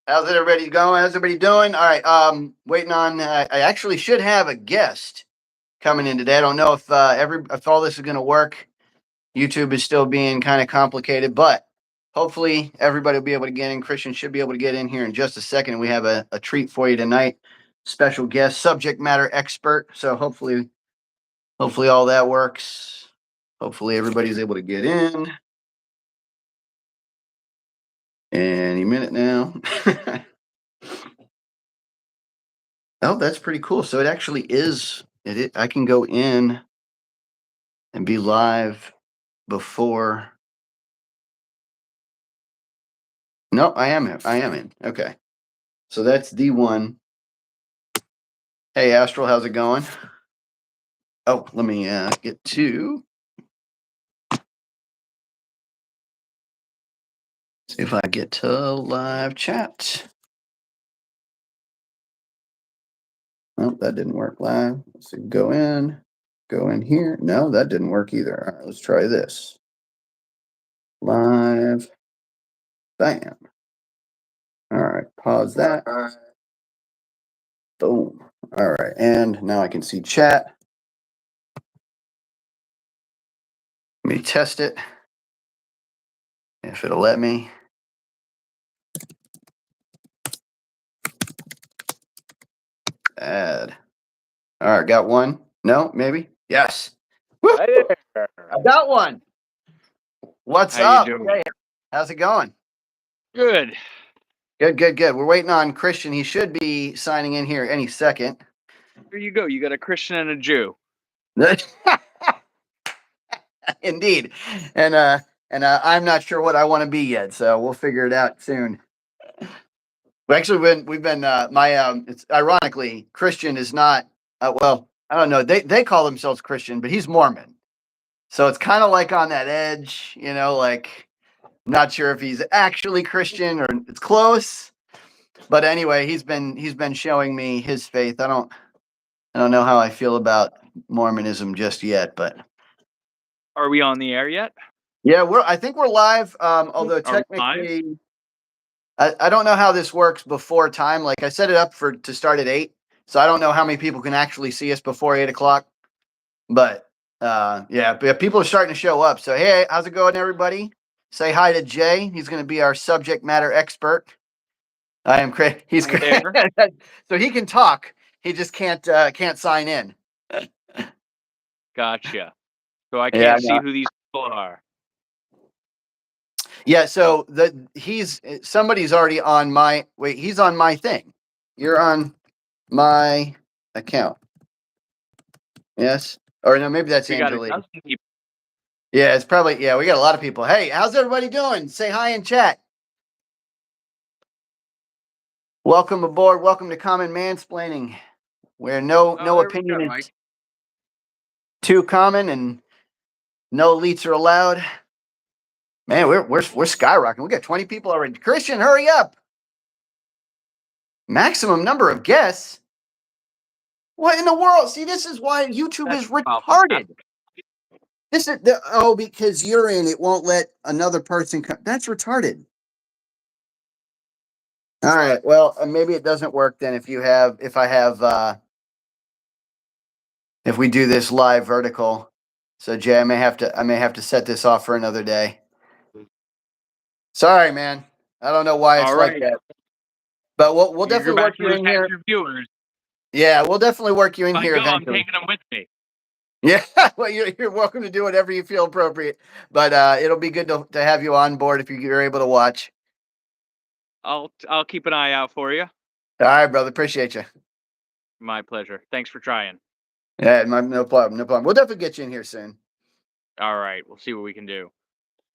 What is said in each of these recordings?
How's everybody going? How's everybody doing? All right. Waiting on. I actually should have a guest coming in today. I don't know if if all this is going to work. YouTube is still being kind of complicated, but hopefully everybody will be able to get in. Christian should be able to get in here in just a second. We have a treat for you tonight. Special guest, subject matter expert. So hopefully all that works. Hopefully everybody's able to get in. Any minute now. Oh, that's pretty cool. So it actually is. I can go in and be live before. No, I am in. I am in. Okay. So that's D1. Hey, Astral, how's it going? Oh, let me get to. See if I get to live chat. Oh, that didn't work live. Let's see. Go in here. No, that didn't work either. All right, let's try this. Live. Bam. All right, pause that. Boom. All right, and now I can see chat. Let me test it. If it'll let me. Add. All right, got one. No, maybe. Yes. Woo! Hi there. I got one. What's How up? you doing? Hey, how's it going? Good. Good. We're waiting on Christian. He should be signing in here any second. Here you go. You got a Christian and a Jew. Indeed. And I'm not sure what I want to be yet, so we'll figure it out soon. But actually, we've been it's ironically Christian is not well, I don't know. They call themselves Christian, but he's Mormon. So it's kind of like on that edge, like not sure if he's actually Christian or it's close. But anyway, he's been showing me his faith. I don't know how I feel about Mormonism just yet, but Are we on the air yet? yeah, I think we're live. Although technically I don't know how this works before time. Like I set it up to start at 8. So I don't know how many people can actually see us before 8 o'clock. But but people are starting to show up. So hey, how's it going, everybody? Say hi to Jay. He's going to be our subject matter expert. I am Craig. He's Craig. So he can talk. He just can't sign in. Gotcha. So I can't see who these people are. Yeah, so somebody's already on my he's on my thing. You're on my account. Yes. Or no, maybe that's Angelique. Yeah, it's probably we got a lot of people. Hey, how's everybody doing? Say hi in chat. Welcome aboard. Welcome to Common Mansplaining, where no opinion is too common and no elites are allowed. Man, we're skyrocketing. We got 20 people already. Christian, hurry up. Maximum number of guests. What in the world? See, this is why YouTube is retarded. This is because you're in, it won't let another person come. That's retarded. All right. Well, maybe it doesn't work then if we do this live vertical. So Jay, I may have to set this off for another day. Sorry, man. I don't know why it's like that. But we'll definitely work you in here. Viewers. Yeah, we'll definitely work you in here eventually. I'm taking them with me. Yeah, well, you're welcome to do whatever you feel appropriate. But it'll be good to have you on board if you're able to watch. I'll keep an eye out for you. All right, brother. Appreciate you. My pleasure. Thanks for trying. Yeah, no problem. We'll definitely get you in here soon. All right, we'll see what we can do.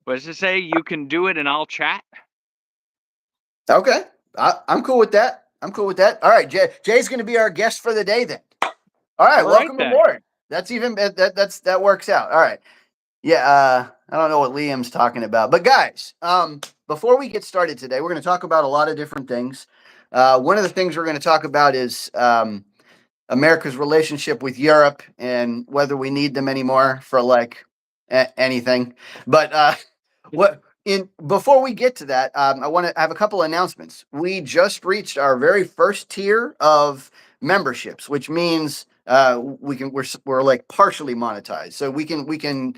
But does it say you can do it and I'll chat? Okay, I'm cool with that. All right, Jay's going to be our guest for the day then. All right, welcome aboard. That's that works out. All right. Yeah, I don't know what Liam's talking about. But guys, before we get started today, we're going to talk about a lot of different things. One of the things we're going to talk about is America's relationship with Europe and whether we need them anymore for like anything. But before we get to that, I want to have a couple announcements. We just reached our very first tier of memberships, which means we're like partially monetized, so we can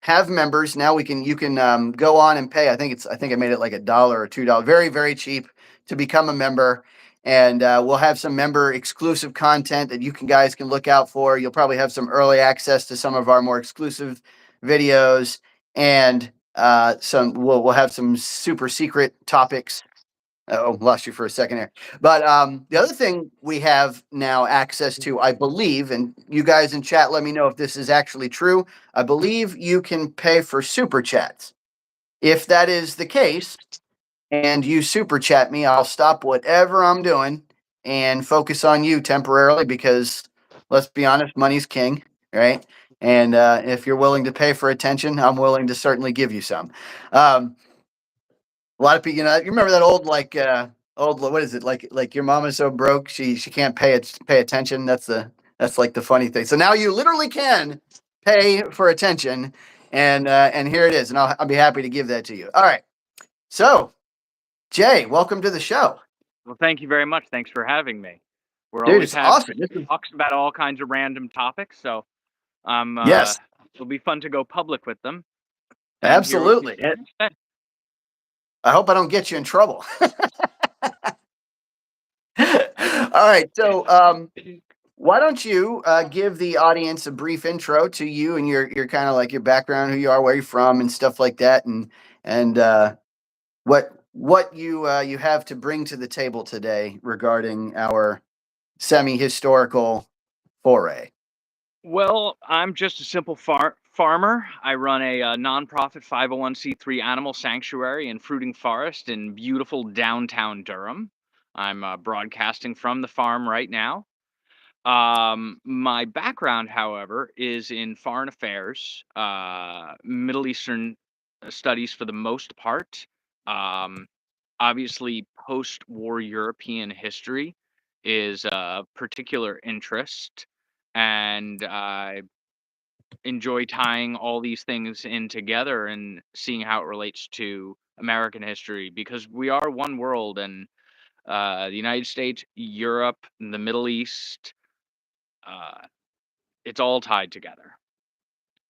have members now. You can go on and pay. I think I made it like $1 or $2, very very cheap to become a member, and we'll have some member exclusive content that you guys can look out for. You'll probably have some early access to some of our more exclusive videos, and we'll have some super secret topics. Oh, lost you for a second here. But the other thing we have now access to, I believe, and you guys in chat, let me know if this is actually true. I believe you can pay for super chats. If that is the case, and you super chat me, I'll stop whatever I'm doing and focus on you temporarily, because let's be honest, money's king, right? And if you're willing to pay for attention, I'm willing to certainly give you some. A lot of people, you remember that old what is it, like your mom is so broke she can't pay attention. That's like the funny thing. So now you literally can pay for attention, and here it is, and I'll be happy to give that to you. All right, so Jay, welcome to the show. Well, thank you very much. Thanks for having me. We're Dude, always it's awesome. talks about all kinds of random topics, so Yes, it'll be fun to go public with them. absolutely. I hope I don't get you in trouble. All right, so why don't you give the audience a brief intro to you and your kind of like your background, who you are, where you're from, and stuff like that, and what you have to bring to the table today regarding our semi-historical foray. Well, I'm just a simple farmer. I run a nonprofit 501c3 animal sanctuary and fruiting forest in beautiful downtown Durham. I'm broadcasting from the farm right now. My background, however, is in foreign affairs, Middle Eastern studies for the most part. Obviously, post-war European history is a particular interest, and I enjoy tying all these things in together and seeing how it relates to American history, because we are one world, and the United States, Europe, and the Middle East, it's all tied together.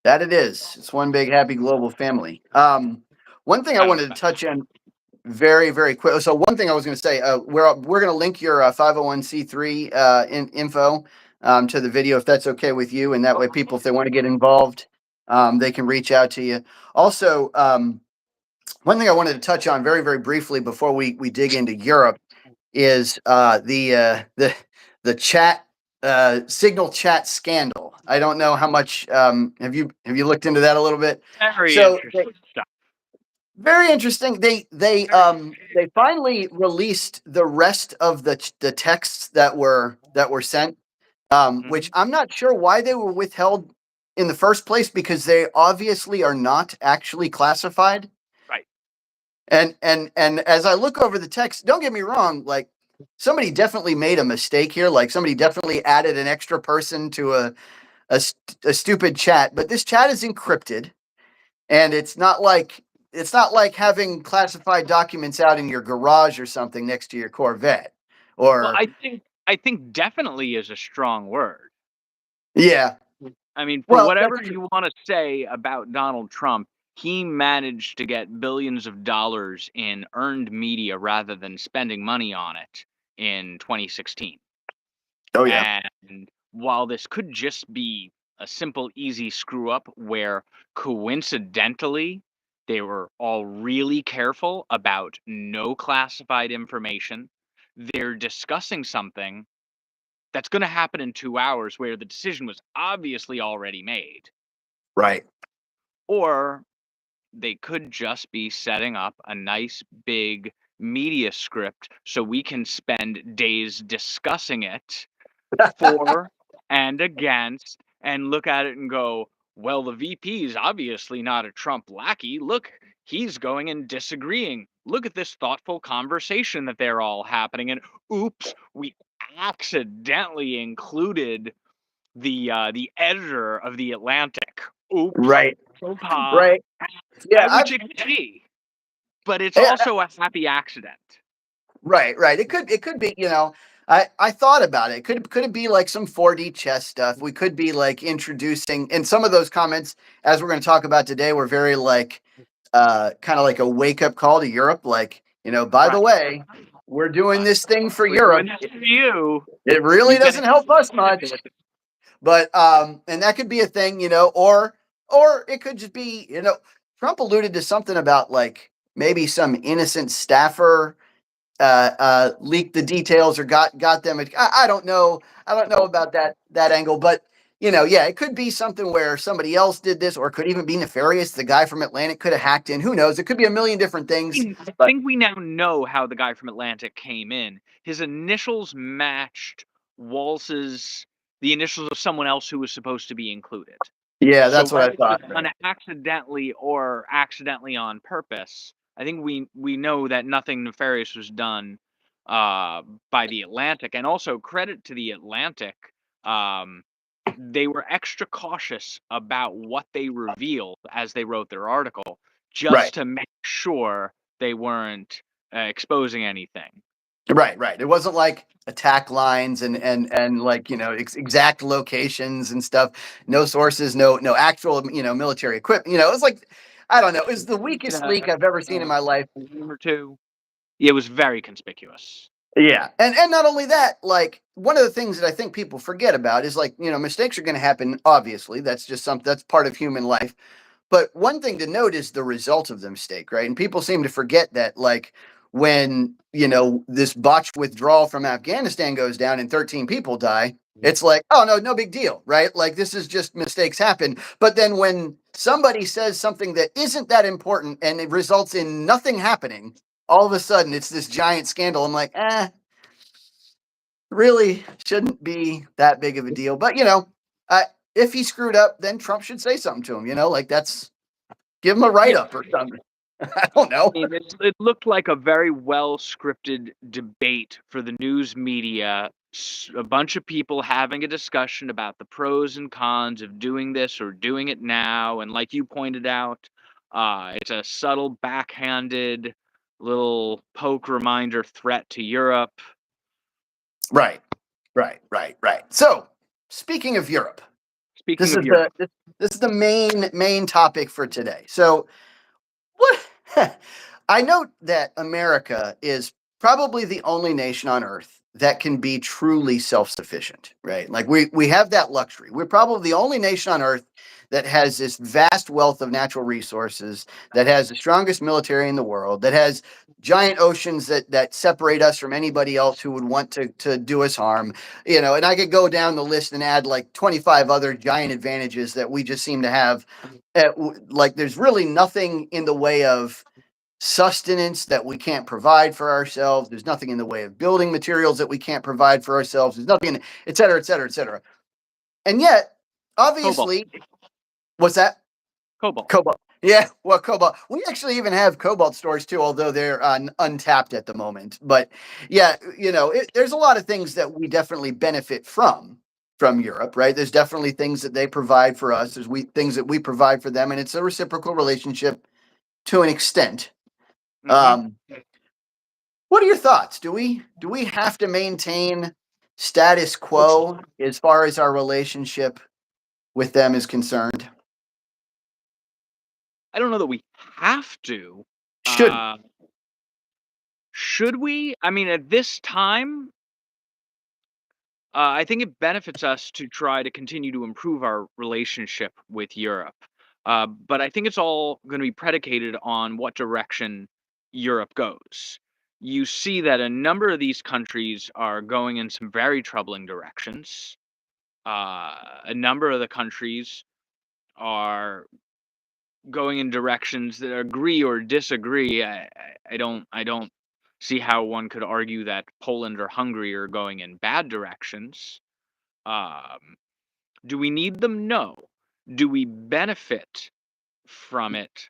That it is. It's one big happy global family. One thing I wanted to touch on very, very quick. So one thing I was going to say, we're going to link your 501c3 info to the video, if that's okay with you, and that way people, if they want to get involved, they can reach out to you. Also, one thing I wanted to touch on very, very briefly before we dig into Europe is the chat signal chat scandal. I don't know how much have you looked into that a little bit? Very interesting stuff. Very interesting. They finally released the rest of the texts that were sent, which I'm not sure why they were withheld in the first place, because they obviously are not actually classified. Right. And as I look over the text, don't get me wrong, like somebody definitely made a mistake here. Like somebody definitely added an extra person to a stupid chat, but this chat is encrypted, and it's not like having classified documents out in your garage or something next to your Corvette. Or well, I think definitely is a strong word. Yeah. I mean, for whatever you want to say about Donald Trump, he managed to get billions of dollars in earned media rather than spending money on it in 2016. Oh, yeah. And while this could just be a simple, easy screw up where coincidentally they were all really careful about no classified information, they're discussing something that's going to happen in 2 hours where the decision was obviously already made. Right. Or they could just be setting up a nice big media script so we can spend days discussing it for and against, and look at it and go, well, the VP is obviously not a Trump lackey. Look, he's going and disagreeing. Look at this thoughtful conversation that they're all happening. And oops, we accidentally included the editor of the Atlantic. Oops. Right. Right. Yeah. Which it could be. but it's Yeah, also a happy accident. right, right. It could be, I thought about it. Could it be like some 4D chess stuff? We could be like introducing, and some of those comments, as we're going to talk about today, were very like kind of like a wake up call to Europe. Like, by the Right. way, we're doing this thing for We're doing Europe. this for you. It really You doesn't better help us much. But and that could be a thing, or it could just be, Trump alluded to something about like maybe some innocent staffer leaked the details or got them. I don't know. I don't know about that angle, but yeah, it could be something where somebody else did this, or it could even be nefarious. The guy from Atlantic could have hacked in. Who knows? It could be a million different things. I But think we now know how the guy from Atlantic came in. His initials matched Walz's the initials of someone else who was supposed to be included. yeah, So that's what I whether it was thought. done accidentally or accidentally on purpose, I think we know that nothing nefarious was done by the Atlantic. And also credit to the Atlantic. They were extra cautious about what they revealed as they wrote their article, Right. just to make sure they weren't exposing anything. Right, right. It wasn't like attack lines and like exact locations and stuff. No sources, no actual military equipment. It was like I don't know. It was the weakest leak I've ever seen in my life. Or two. It was very conspicuous. Yeah, and not only that, like one of the things that I think people forget about is like mistakes are going to happen. Obviously, that's just something that's part of human life. But one thing to note is the result of the mistake, right? And people seem to forget that, like, when, this botched withdrawal from Afghanistan goes down and 13 people die, it's like, oh, no, no big deal, right? Like, this is just mistakes happen. But then when somebody says something that isn't that important and it results in nothing happening, all of a sudden it's this giant scandal. I'm like, really shouldn't be that big of a deal. But, if he screwed up, then Trump should say something to him, like that's give him a write up or something. I don't know. I mean, it looked like a very well scripted debate for the news media. A bunch of people having a discussion about the pros and cons of doing this or doing it now. And like you pointed out, it's a subtle, backhanded little poke reminder threat to Europe. Right, right, right, right. So, speaking of Europe, Speaking this of is the Europe, this is the main topic for today. So, what I note that America is probably the only nation on earth that can be truly self-sufficient, right? Like we have that luxury. We're probably the only nation on earth that has this vast wealth of natural resources, that has the strongest military in the world, that has giant oceans that separate us from anybody else who would want to do us harm. And I could go down the list and add like 25 other giant advantages that we just seem to have. Like there's really nothing in the way of sustenance that we can't provide for ourselves. There's nothing in the way of building materials that we can't provide for ourselves. There's nothing, et cetera, et cetera, et cetera. And yet, cobalt, obviously, what's that? cobalt. Cobalt. Yeah, well, cobalt. We actually even have cobalt stores too, although they're untapped at the moment. But yeah, there's a lot of things that we definitely benefit from Europe, right? There's definitely things that they provide for us. There's things that we provide for them, and it's a reciprocal relationship to an extent. Hmm. What are your thoughts? Do we have to maintain status quo as far as our relationship with them is concerned? I don't know that we have to. Should Uh, should we? I mean, at this time, I think it benefits us to try to continue to improve our relationship with Europe. But I think it's all going to be predicated on what direction Europe goes. You see that a number of these countries are going in some very troubling directions. A number of the countries are going in directions that agree or disagree. I don't see how one could argue that Poland or Hungary are going in bad directions. Um, do we need them? No. Do we benefit from it?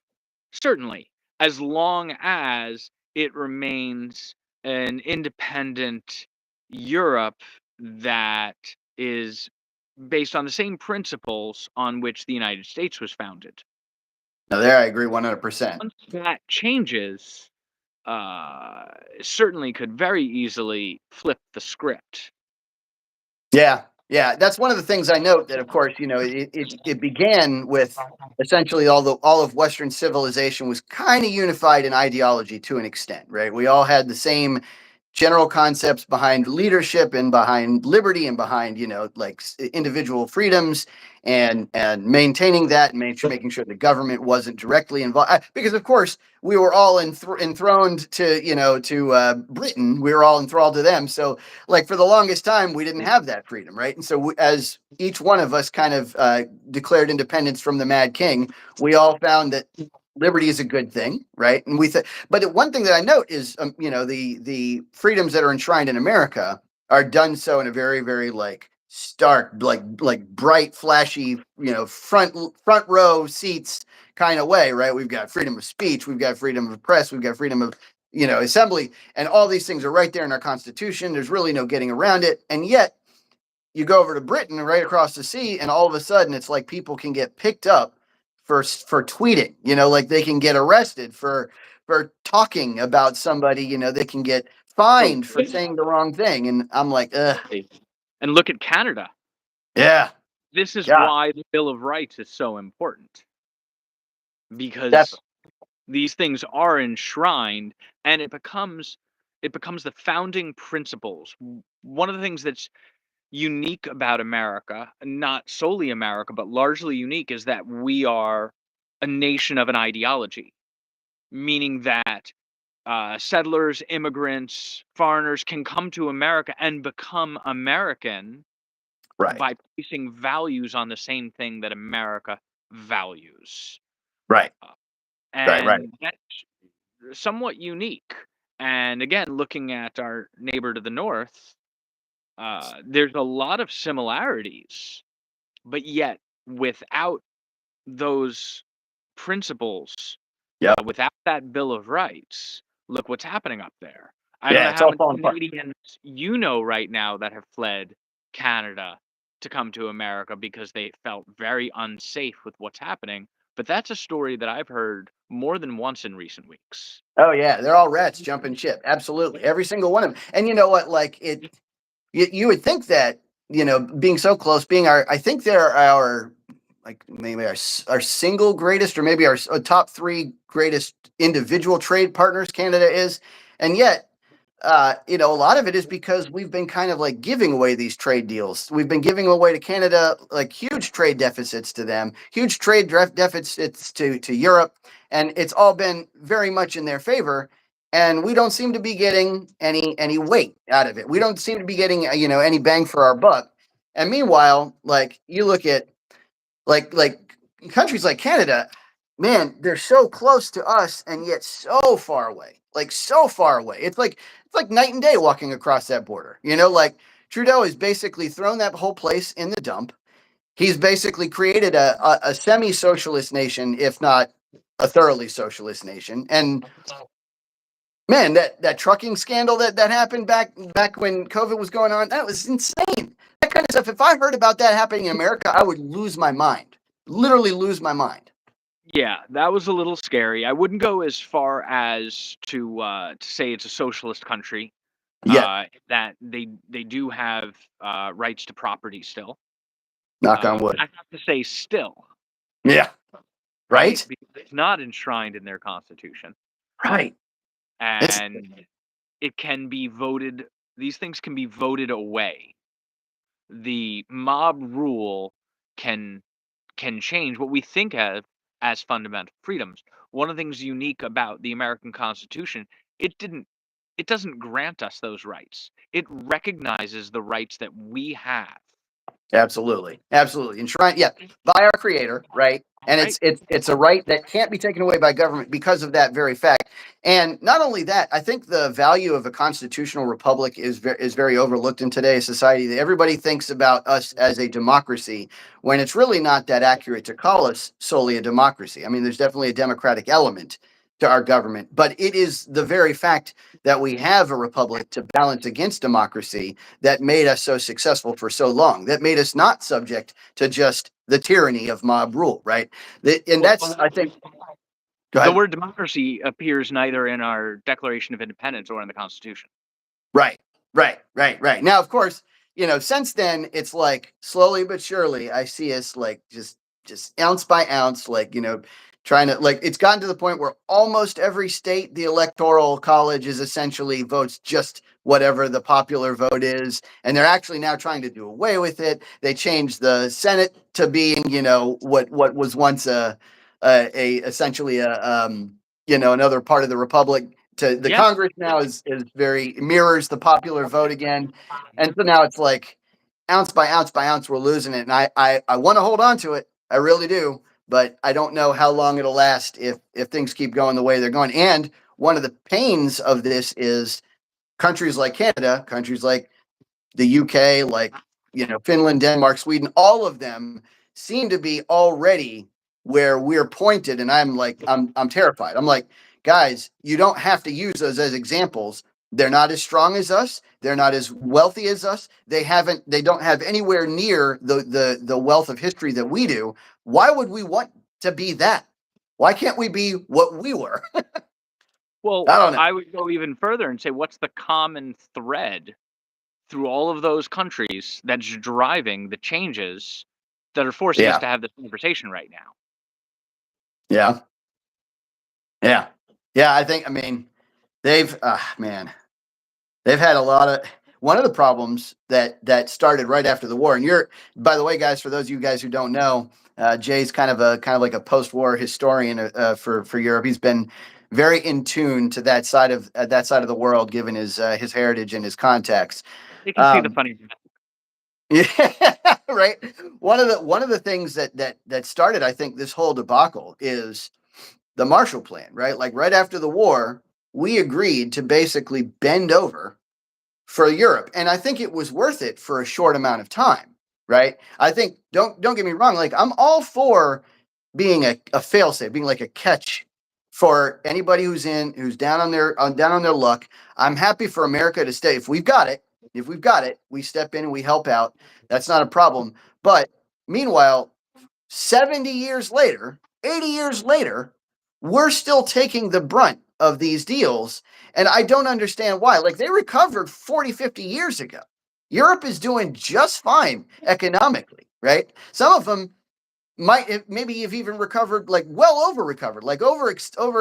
Certainly, as long as it remains an independent Europe that is based on the same principles on which the United States was founded. No, there I agree 100%. Once that changes, certainly could very easily flip the script. Yeah, yeah, that's one of the things I note that, of course, it began with essentially all of Western civilization was kind of unified in ideology to an extent, right? We all had the same general concepts behind leadership and behind liberty and behind like individual freedoms and maintaining that and making sure the government wasn't directly involved because of course we were all enthroned to Britain. We were all enthralled to them, so like for the longest time we didn't have that freedom, right? And so as each one of us kind of declared independence from the Mad King, we all found that liberty is a good thing, right? And but one thing that I note is, the freedoms that are enshrined in America are done so in a very, very like stark, like bright, flashy, front row seats kind of way, right? We've got freedom of speech, we've got freedom of press, we've got freedom of assembly, and all these things are right there in our Constitution. There's really no getting around it, and yet you go over to Britain right across the sea, and all of a sudden it's like people can get picked up for tweeting, like they can get arrested for talking about somebody, they can get fined for saying the wrong thing. And I'm like, ugh. And look at Canada. Yeah. This is why the Bill of Rights is so important. Because these things are enshrined, and it becomes the founding principles. One of the things that's unique about America, not solely America, but largely unique, is that we are a nation of an ideology, meaning that settlers, immigrants, foreigners can come to America and become American by placing values on the same thing that America values. Right. And that's somewhat unique. And again, looking at our neighbor to the north, there's a lot of similarities, but yet without those principles, without that Bill of Rights, look what's happening up there. I don't know how many Canadians right now that have fled Canada to come to America because they felt very unsafe with what's happening. But that's a story that I've heard more than once in recent weeks. Oh yeah, they're all rats jumping ship. Absolutely, every single one of them. And you know what? Like you would think that being so close, I think they're our like maybe our single greatest, or maybe our top three greatest individual trade partners Canada is, and yet a lot of it is because we've been kind of like giving away these trade deals. We've been giving away to Canada like huge trade deficits to them, huge trade deficits to Europe, and it's all been very much in their favor. And we don't seem to be getting any weight out of it. We don't seem to be getting any bang for our buck. And meanwhile, like you look at like countries like Canada, man, they're so close to us and yet so far away. Like so far away. It's like night and day walking across that border. Like Trudeau has basically thrown that whole place in the dump. He's basically created a semi-socialist nation, if not a thoroughly socialist nation. And man, that trucking scandal that happened back when COVID was going on, that was insane. That kind of stuff. If I heard about that happening in America, I would lose my mind. Literally lose my mind. Yeah, that was a little scary. I wouldn't go as far as to say it's a socialist country. Yeah. That they do have rights to property still. Knock on wood. I have to say still. Yeah. Right? Because it's not enshrined in their constitution. Right. And it can be voted, these things can be voted away. The mob rule can change what we think of as fundamental freedoms. One of the things unique about the American Constitution, it doesn't grant us those rights. It recognizes the rights that we have. Absolutely. Enshrined, by our creator, right? And it's a right that can't be taken away by government because of that very fact. And not only that, I think the value of a constitutional republic is very overlooked in today's society. That everybody thinks about us as a democracy when it's really not that accurate to call us solely a democracy. I mean, there's definitely a democratic element, to our government, but it is the very fact that we have a republic to balance against democracy that made us so successful for so long, that made us not subject to just the tyranny of mob rule, right? And that's, I think, go The ahead. word democracy appears neither in our Declaration of Independence or in the Constitution. Right, right. Now, of course, since then, it's like slowly but surely, I see us like just ounce by ounce, like, trying to, like, it's gotten to the point where almost every state, the electoral college is essentially votes just whatever the popular vote is. And they're actually now trying to do away with it. They changed the Senate to being, what was once essentially another part of the republic. To the Yes. Congress now is very mirrors the popular vote again, and so now it's like ounce by ounce by ounce we're losing it, and I want to hold on to it, I really do, but I don't know how long it'll last if things keep going the way they're going. And one of the pains of this is countries like Canada, countries like the UK, like Finland, Denmark, Sweden, all of them seem to be already where we're pointed, and I'm terrified. I'm like, guys, you don't have to use those as examples. They're not as strong as us. They're not as wealthy as us. They don't have anywhere near the wealth of history that we do. Why would we want to be that? Why can't we be what we were? Well, I don't know. I would go even further and say, what's the common thread through all of those countries that's driving the changes that are forcing us Yeah. to have this conversation right now? Yeah. Yeah. Yeah. I mean, they've, man, they've had a lot of, one of the problems that started right after the war. And by the way, guys, for those of you guys who don't know, Jay's kind of like a post-war historian for Europe. He's been very in tune to that side of the world, given his heritage and his context. You can see the funny. Yeah, right. One of the things that started, I think, this whole debacle is the Marshall Plan, right? Like right after the war, we agreed to basically bend over for Europe, and I think it was worth it for a short amount of time, right? I think don't get me wrong, like I'm all for being a failsafe, being like a catch for anybody who's down on their luck. I'm happy for America to stay. If we've got it, we step in and we help out. That's not a problem. But meanwhile, 70 years later, 80 years later, we're still taking the brunt of these deals. And I don't understand why. Like they recovered 40, 50 years ago. Europe is doing just fine economically, right? Some of them maybe have even recovered, like well over recovered, like over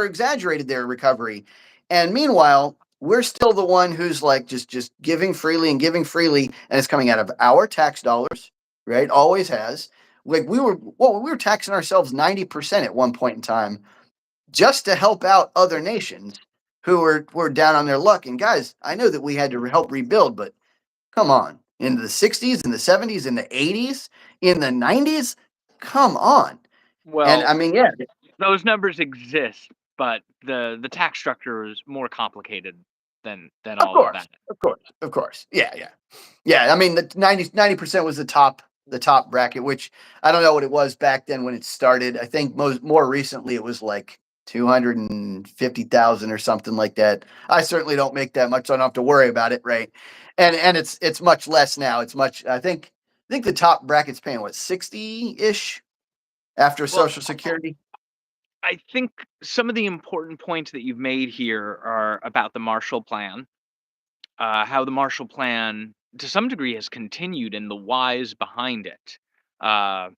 exaggerated their recovery. And meanwhile, we're still the one who's like just giving freely and giving freely, and it's coming out of our tax dollars, right? Always has. Like we were taxing ourselves 90% at one point in time just to help out other nations who were down on their luck. And guys, I know that we had to help rebuild, but come on, in the 60s, in the 70s, in the 80s, in the 90s, come on. And Well, I mean, yeah, those numbers exist, but the tax structure is more complicated than of all of course, that. of course. Yeah. I mean, the 90% was the top bracket, which I don't know what it was back then when it started. I think more recently it was like 250,000 or something like that. I certainly don't make that much, so I don't have to worry about it, right? And it's much less now. It's much. I think the top bracket's paying what, 60-ish after Well, Social Security. I think some of the important points that you've made here are about the Marshall Plan, how the Marshall Plan, to some degree, has continued and the whys behind it. Uh,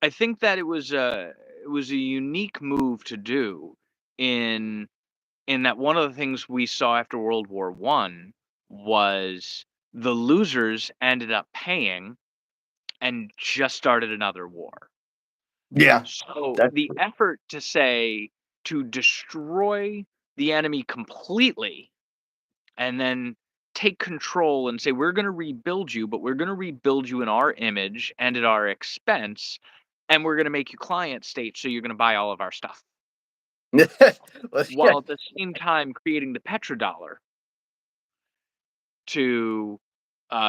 I think that it was a unique move to do in that one of the things we saw after World War One was the losers ended up paying and just started another war. Yeah, So that's the effort to say to destroy the enemy completely and then take control and say we're going to rebuild you, but we're going to rebuild you in our image and at our expense, and we're going to make you client state, so you're going to buy all of our stuff, well, yeah, while at the same time creating the petrodollar to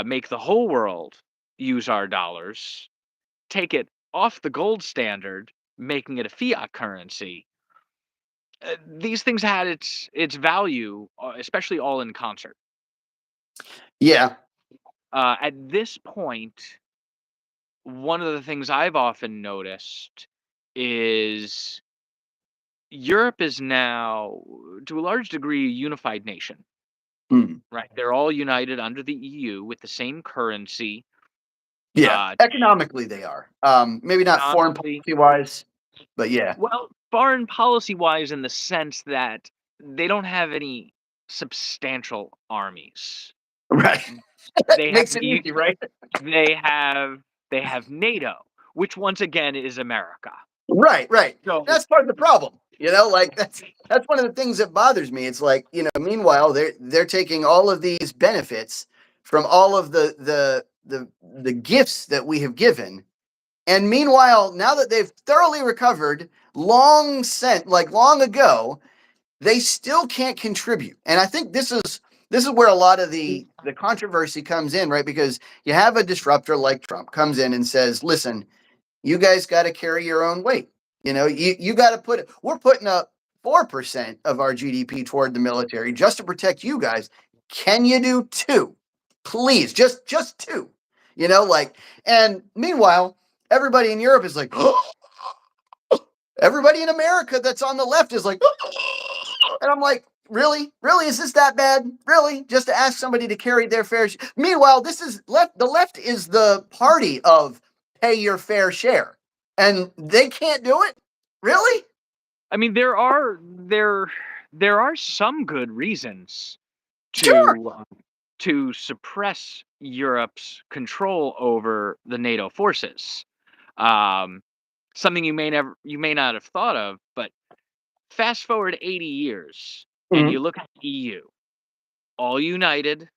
make the whole world use our dollars, take it off the gold standard, making it a fiat currency, these things had its value, especially all in concert. Yeah. At this point, one of the things I've often noticed is Europe is now, to a large degree, a unified nation. Mm. Right? They're all united under the EU with the same currency. Yeah. Uh, Economically, they are. Maybe not foreign economically, policy wise, but yeah. well, foreign policy wise, in the sense that they don't have any substantial armies. Right. They have Makes it easy, right? they have they have NATO, which once again is America. Right, right. So That's part of the problem. Like that's one of the things that bothers me. It's like, meanwhile they're taking all of these benefits from all of the gifts that we have given. And meanwhile, now that they've thoroughly recovered long ago, they still can't contribute. And I think this is where a lot of the controversy comes in, right? Because you have a disruptor like Trump comes in and says, listen, you guys got to carry your own weight. You got to we're putting up 4% of our GDP toward the military just to protect you guys. Can you do 2? Please, just 2. And meanwhile, everybody in Europe is like, everybody in America that's on the left is like, and I'm like, really? Really? Is this that bad? Really? Just to ask somebody to carry their fair share? Meanwhile, this is left. The left is the party of pay your fair share. And they can't do it? Really? I mean, there are some good reasons Sure. to suppress Europe's control over the NATO forces. Something you may not have thought of, but fast forward 80 years and Mhm. you look at the EU, all united,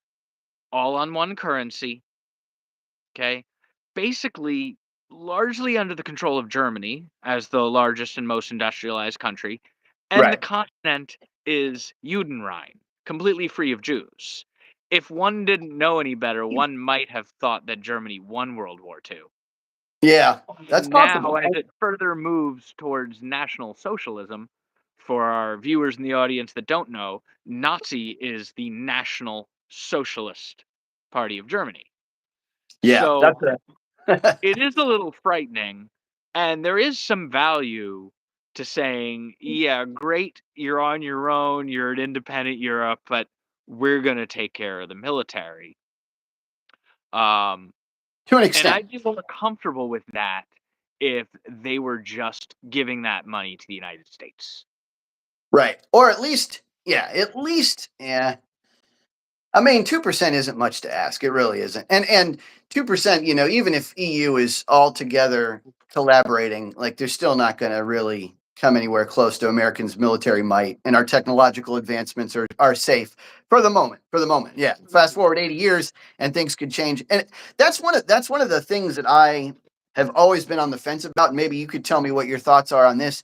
all on one currency, okay? Basically, largely under the control of Germany as the largest and most industrialized country, and the Right. continent is Judenrein, completely free of Jews. If one didn't know any better, one might have thought that Germany won World War II. Yeah, that's Now, possible. as it further moves towards National Socialism, for our viewers in the audience that don't know, Nazi is the National Socialist Party of Germany. Yeah, So that's a it is a little frightening, and there is some value to saying, yeah, great, you're on your own, you're an independent Europe, but we're going to take care of the military. Um, to an and extent. I'd be more comfortable with that if they were just giving that money to the United States. Right. Or yeah. I mean, 2% isn't much to ask. It really isn't. And 2%, even if EU is all together collaborating, like they're still not going to really come anywhere close to Americans' military might, and our technological advancements are safe for the moment. For the moment, yeah. Fast forward 80 years, and things could change. And that's one of the things that I have always been on the fence about. Maybe you could tell me what your thoughts are on this.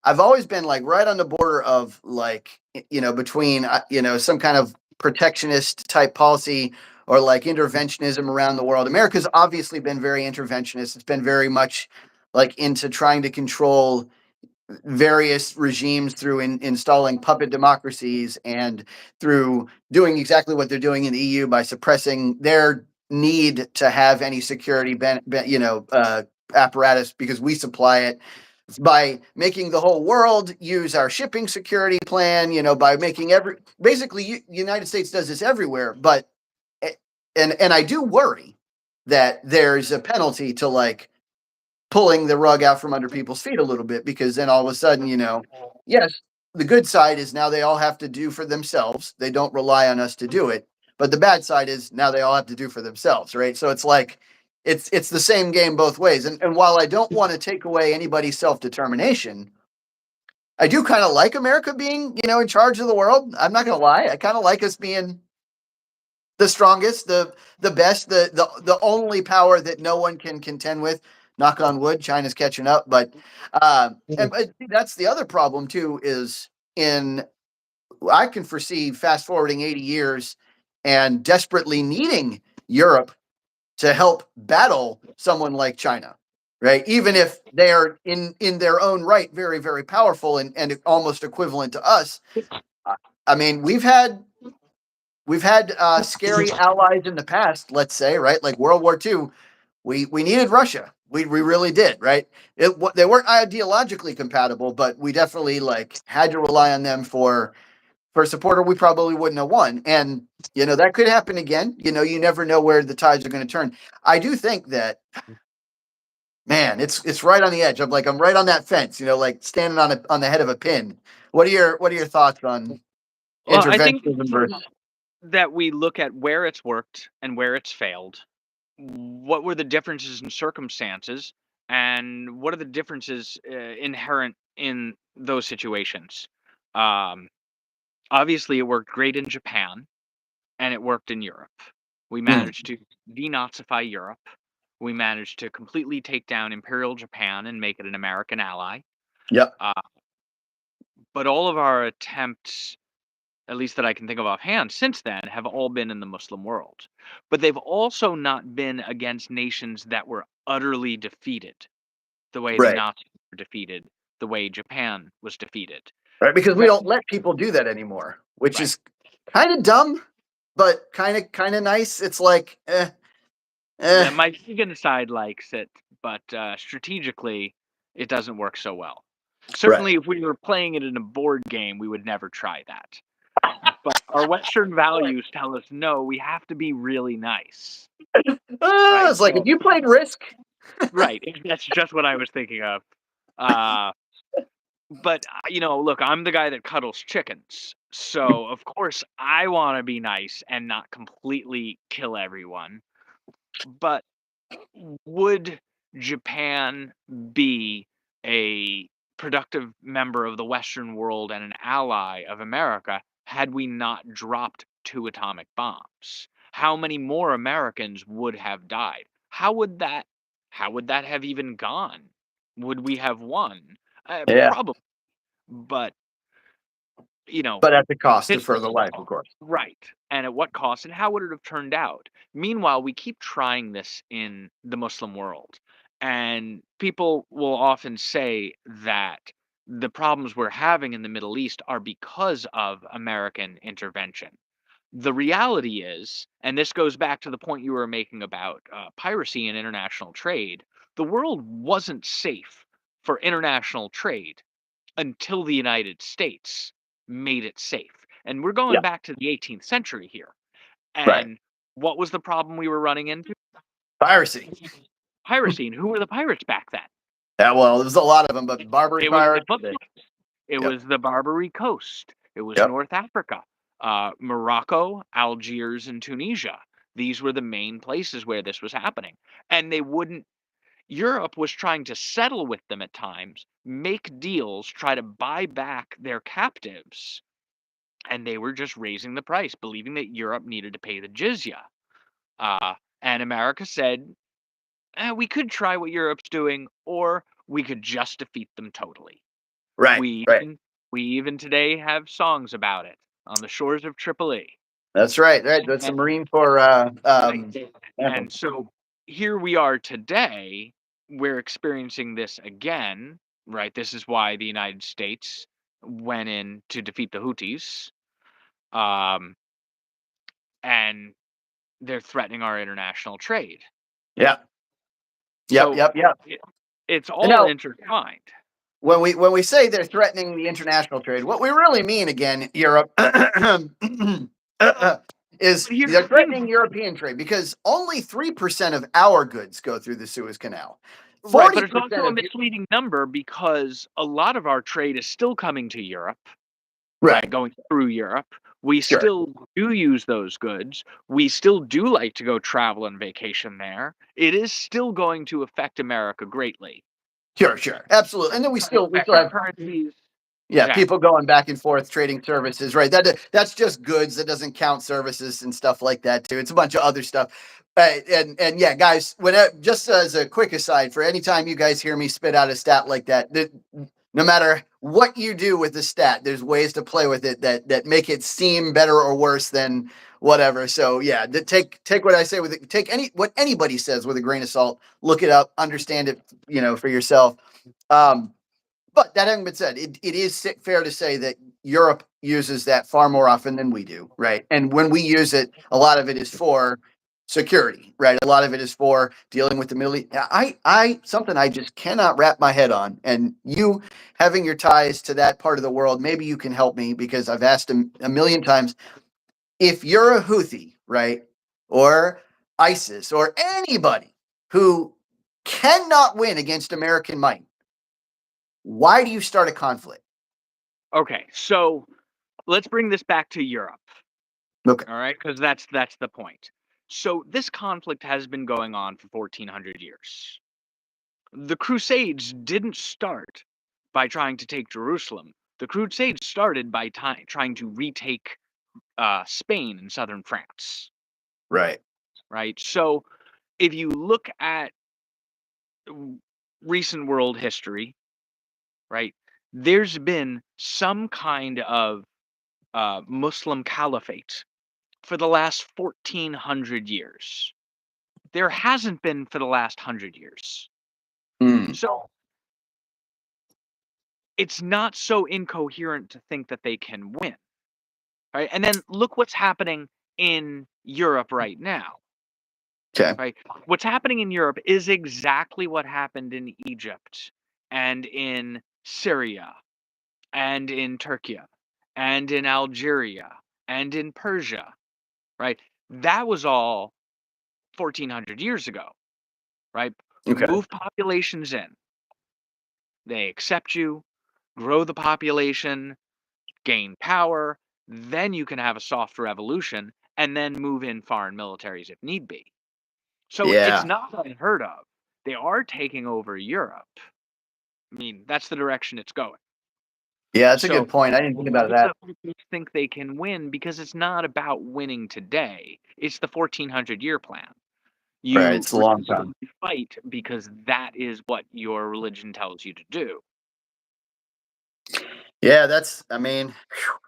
I've always been like right on the border of like between some kind of protectionist type policy or like interventionism around the world. America's obviously been very interventionist. It's been very much like into trying to control various regimes through installing puppet democracies and through doing exactly what they're doing in the EU by suppressing their need to have any security apparatus because we supply it, by making the whole world use our shipping security plan, by making the United States does this everywhere. But and I do worry that there's a penalty to like pulling the rug out from under people's feet a little bit, because then all of a sudden, yes, the good side is now they all have to do for themselves. They don't rely on us to do it. But the bad side is now they all have to do for themselves, right? So it's like it's the same game both ways. And while I don't want to take away anybody's self-determination, I do kind of like America being, in charge of the world. I'm not gonna lie. I kind of like us being the strongest, the best, the only power that no one can contend with. Knock on wood, China's catching up. But but that's the other problem too, is I can foresee fast forwarding 80 years and desperately needing Europe to help battle someone like China. right? Even if they are in their own right very, very powerful and almost equivalent to us. I mean, we've had scary allies in the past, let's say, right? Like World War II, we needed Russia. We really did, right? They weren't ideologically compatible, but we definitely like had to rely on them for support, or we probably wouldn't have won. And that could happen again. You never know where the tides are going to turn. I do think that, man, it's right on the edge. I'm right on that fence. Like standing on the head of a pin. What are your thoughts on Well, I think interventionism versus? that we look at where it's worked and where it's failed. What were the differences in circumstances, and what are the differences inherent in those situations? Um, Obviously, it worked great in Japan, and it worked in Europe. We managed to denazify Europe. We managed to completely take down Imperial Japan and make it an American ally. Yep. But all of our attempts, at least that I can think of offhand, since then have all been in the Muslim world. But they've also not been against nations that were utterly defeated, the way the Right. Nazis were defeated, the way Japan was defeated. Right, because we don't let people do that anymore, which Right. is kind of dumb, but kind of nice. It's like, My vegan side likes it, but strategically, it doesn't work so well. Certainly, if we were playing it in a board game, we would never try that. But our Western values tell us no, we have to be really nice. Right? It's like if you played Risk. Right. That's just what I was thinking of. But look, I'm the guy that cuddles chickens. So, of course, I want to be nice and not completely kill everyone. But would Japan be a productive member of the Western world and an ally of America had we not dropped 2 atomic bombs? How many more Americans would have died? How would that have even gone? Would we have won? Yeah. Probably, but But at the cost of it's further life, of course. right. And at what cost, and how would it have turned out? Meanwhile, we keep trying this in the Muslim world, and people will often say that the problems we're having in the Middle East are because of American intervention. The reality is, and this goes back to the point you were making about piracy and international trade, the world wasn't safe for international trade until the United States made it safe. And we're going back to the 18th century here. And what was the problem we were running into? Piracy. Piracy. And who were the pirates back then? Yeah, well, there's a lot of them, but Barbary pirates. It was the Barbary Coast. It was North Africa, Morocco, Algiers, and Tunisia. These were the main places where this was happening. And they wouldn't. Europe was trying to settle with them at times, make deals, try to buy back their captives, and they were just raising the price, believing that Europe needed to pay the jizya. And America said, we could try what Europe's doing, or we could just defeat them totally. Right. We even today have songs about it on the shores of Tripoli. That's right. That's the Marine Corps. And so here we are today. We're experiencing this again, right? This is why the United States went in to defeat the Houthis. And they're threatening our international trade. Yeah. Yep. It's all intertwined. When we say they're threatening the international trade, what we really mean, again, Europe, is they're threatening European trade, because only 3% of our goods go through the Suez Canal. Right, but it's also a misleading number, because a lot of our trade is still coming to Europe, right? Going through Europe. We still do use those goods. We still do like to go travel and vacation there. It is still going to affect America greatly. Sure, absolutely. And then we still have currencies. Yeah, people going back and forth, trading services, right? That's just goods. That doesn't count services and stuff like that too. It's a bunch of other stuff. And yeah, guys, just as a quick aside, for any time you guys hear me spit out a stat like that, no matter what you do with the stat, there's ways to play with it that make it seem better or worse than whatever. So yeah, take what I say with it. Take what anybody says with a grain of salt. Look it up, understand it, for yourself. But that having been said, it is fair to say that Europe uses that far more often than we do, right? And when we use it, a lot of it is for security, right? A lot of it is for dealing with the Middle East. Something I just cannot wrap my head on. And you having your ties to that part of the world, maybe you can help me, because I've asked a million times. If you're a Houthi, right, or ISIS, or anybody who cannot win against American might, why do you start a conflict? Okay, so let's bring this back to Europe. Okay. All right, because that's the point. So this conflict has been going on for 1400 years. The Crusades didn't start by trying to take Jerusalem. The Crusades started by trying to retake Spain and southern France. Right. Right. So if you look at recent world history, right, there's been some kind of Muslim caliphate for the last 1400 years. There hasn't been for the last 100 years. So it's not so incoherent to think that they can win. Right? And then look what's happening in Europe right now. Okay. Right? What's happening in Europe is exactly what happened in Egypt and in Syria and in Turkey and in Algeria and in Persia. Right? That was all 1400 years ago. Right? Okay. Move populations in. They accept you, grow the population, gain power, then you can have a soft revolution and then move in foreign militaries if need be. So it's not unheard of. They are taking over Europe. I mean, that's the direction it's going. Yeah, that's a good point. I didn't think about that. People think they can win because it's not about winning today. It's the 1400-year plan. You Right, it's a long time. fight because that is what your religion tells you to do. Yeah, I mean,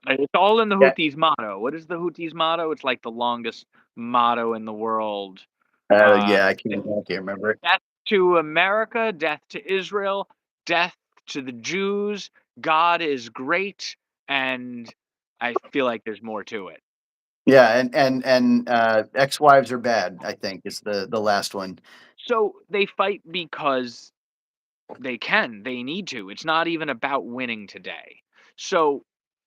it's all in the Houthis' motto. What is the Houthis' motto? It's like the longest motto in the world. Yeah, I can't remember it. Death to America, death to Israel, death to the Jews. God is great, and I feel like there's more to it. Yeah, and ex-wives are bad, I think, is the last one. So they fight because they need to. It's not even about winning today. So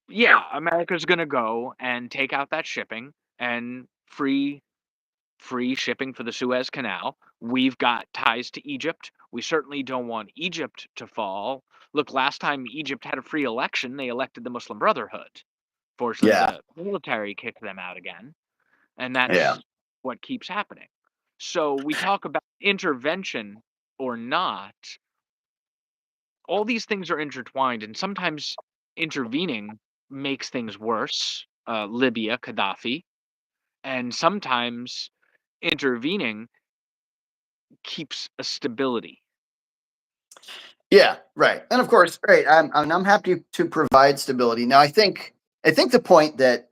yeah, America's going to go and take out that shipping and free shipping for the Suez Canal. We've got ties to Egypt. We certainly don't want Egypt to fall. Look, last time Egypt had a free election, they elected the Muslim Brotherhood. Fortunately, the military kicked them out again. And that's what keeps happening. So we talk about intervention or not. All these things are intertwined, and sometimes intervening makes things worse. Libya, Gaddafi. And sometimes intervening keeps a stability. Yeah, right. And of course, right, I'm happy to provide stability. Now, I think the point that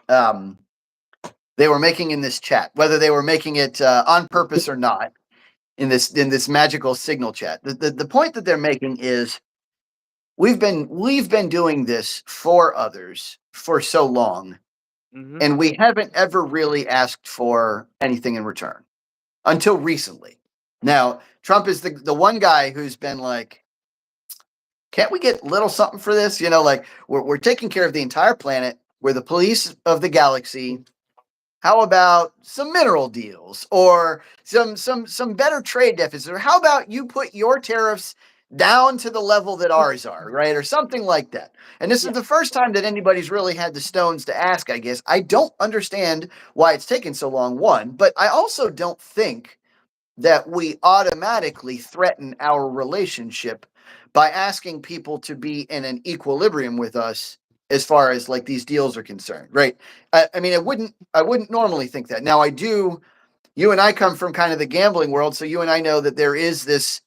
they were making in this chat, whether they were making it on purpose or not, in this magical signal chat, the point that they're making is we've been doing this for others for so long, and we haven't ever really asked for anything in return until recently. Now, Trump is the one guy who's been like, can't we get little something for this? Like we're taking care of the entire planet. We're the police of the galaxy. How about some mineral deals or some better trade deficits? Or how about you put your tariffs down to the level that ours are, right? Or something like that. And this is the first time that anybody's really had the stones to ask, I guess. I don't understand why it's taken so long, one, but I also don't think that we automatically threaten our relationship by asking people to be in an equilibrium with us as far as like these deals are concerned, right? I mean, I wouldn't normally think that. Now I do. You and I come from kind of the gambling world, so you and I know that there is this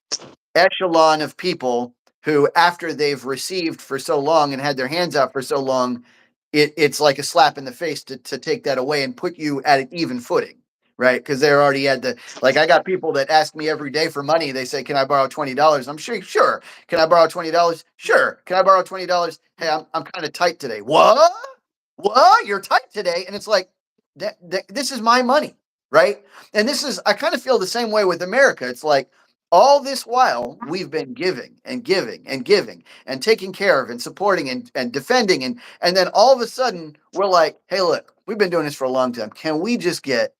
echelon of people who, after they've received for so long and had their hands out for so long, it's like a slap in the face to take that away and put you at an even footing, right? Because they're already at the, like, I got people that ask me every day for money. They say, "Can I borrow $20?" I'm sure. Can I borrow $20? Sure. Can I borrow $20? Hey, I'm kind of tight today. What? You're tight today? And it's like, this is my money, right? And this is, I kind of feel the same way with America. It's like, all this while we've been giving and giving and giving and taking care of and supporting and defending, and then all of a sudden we're like, hey, look, we've been doing this for a long time. Can we just get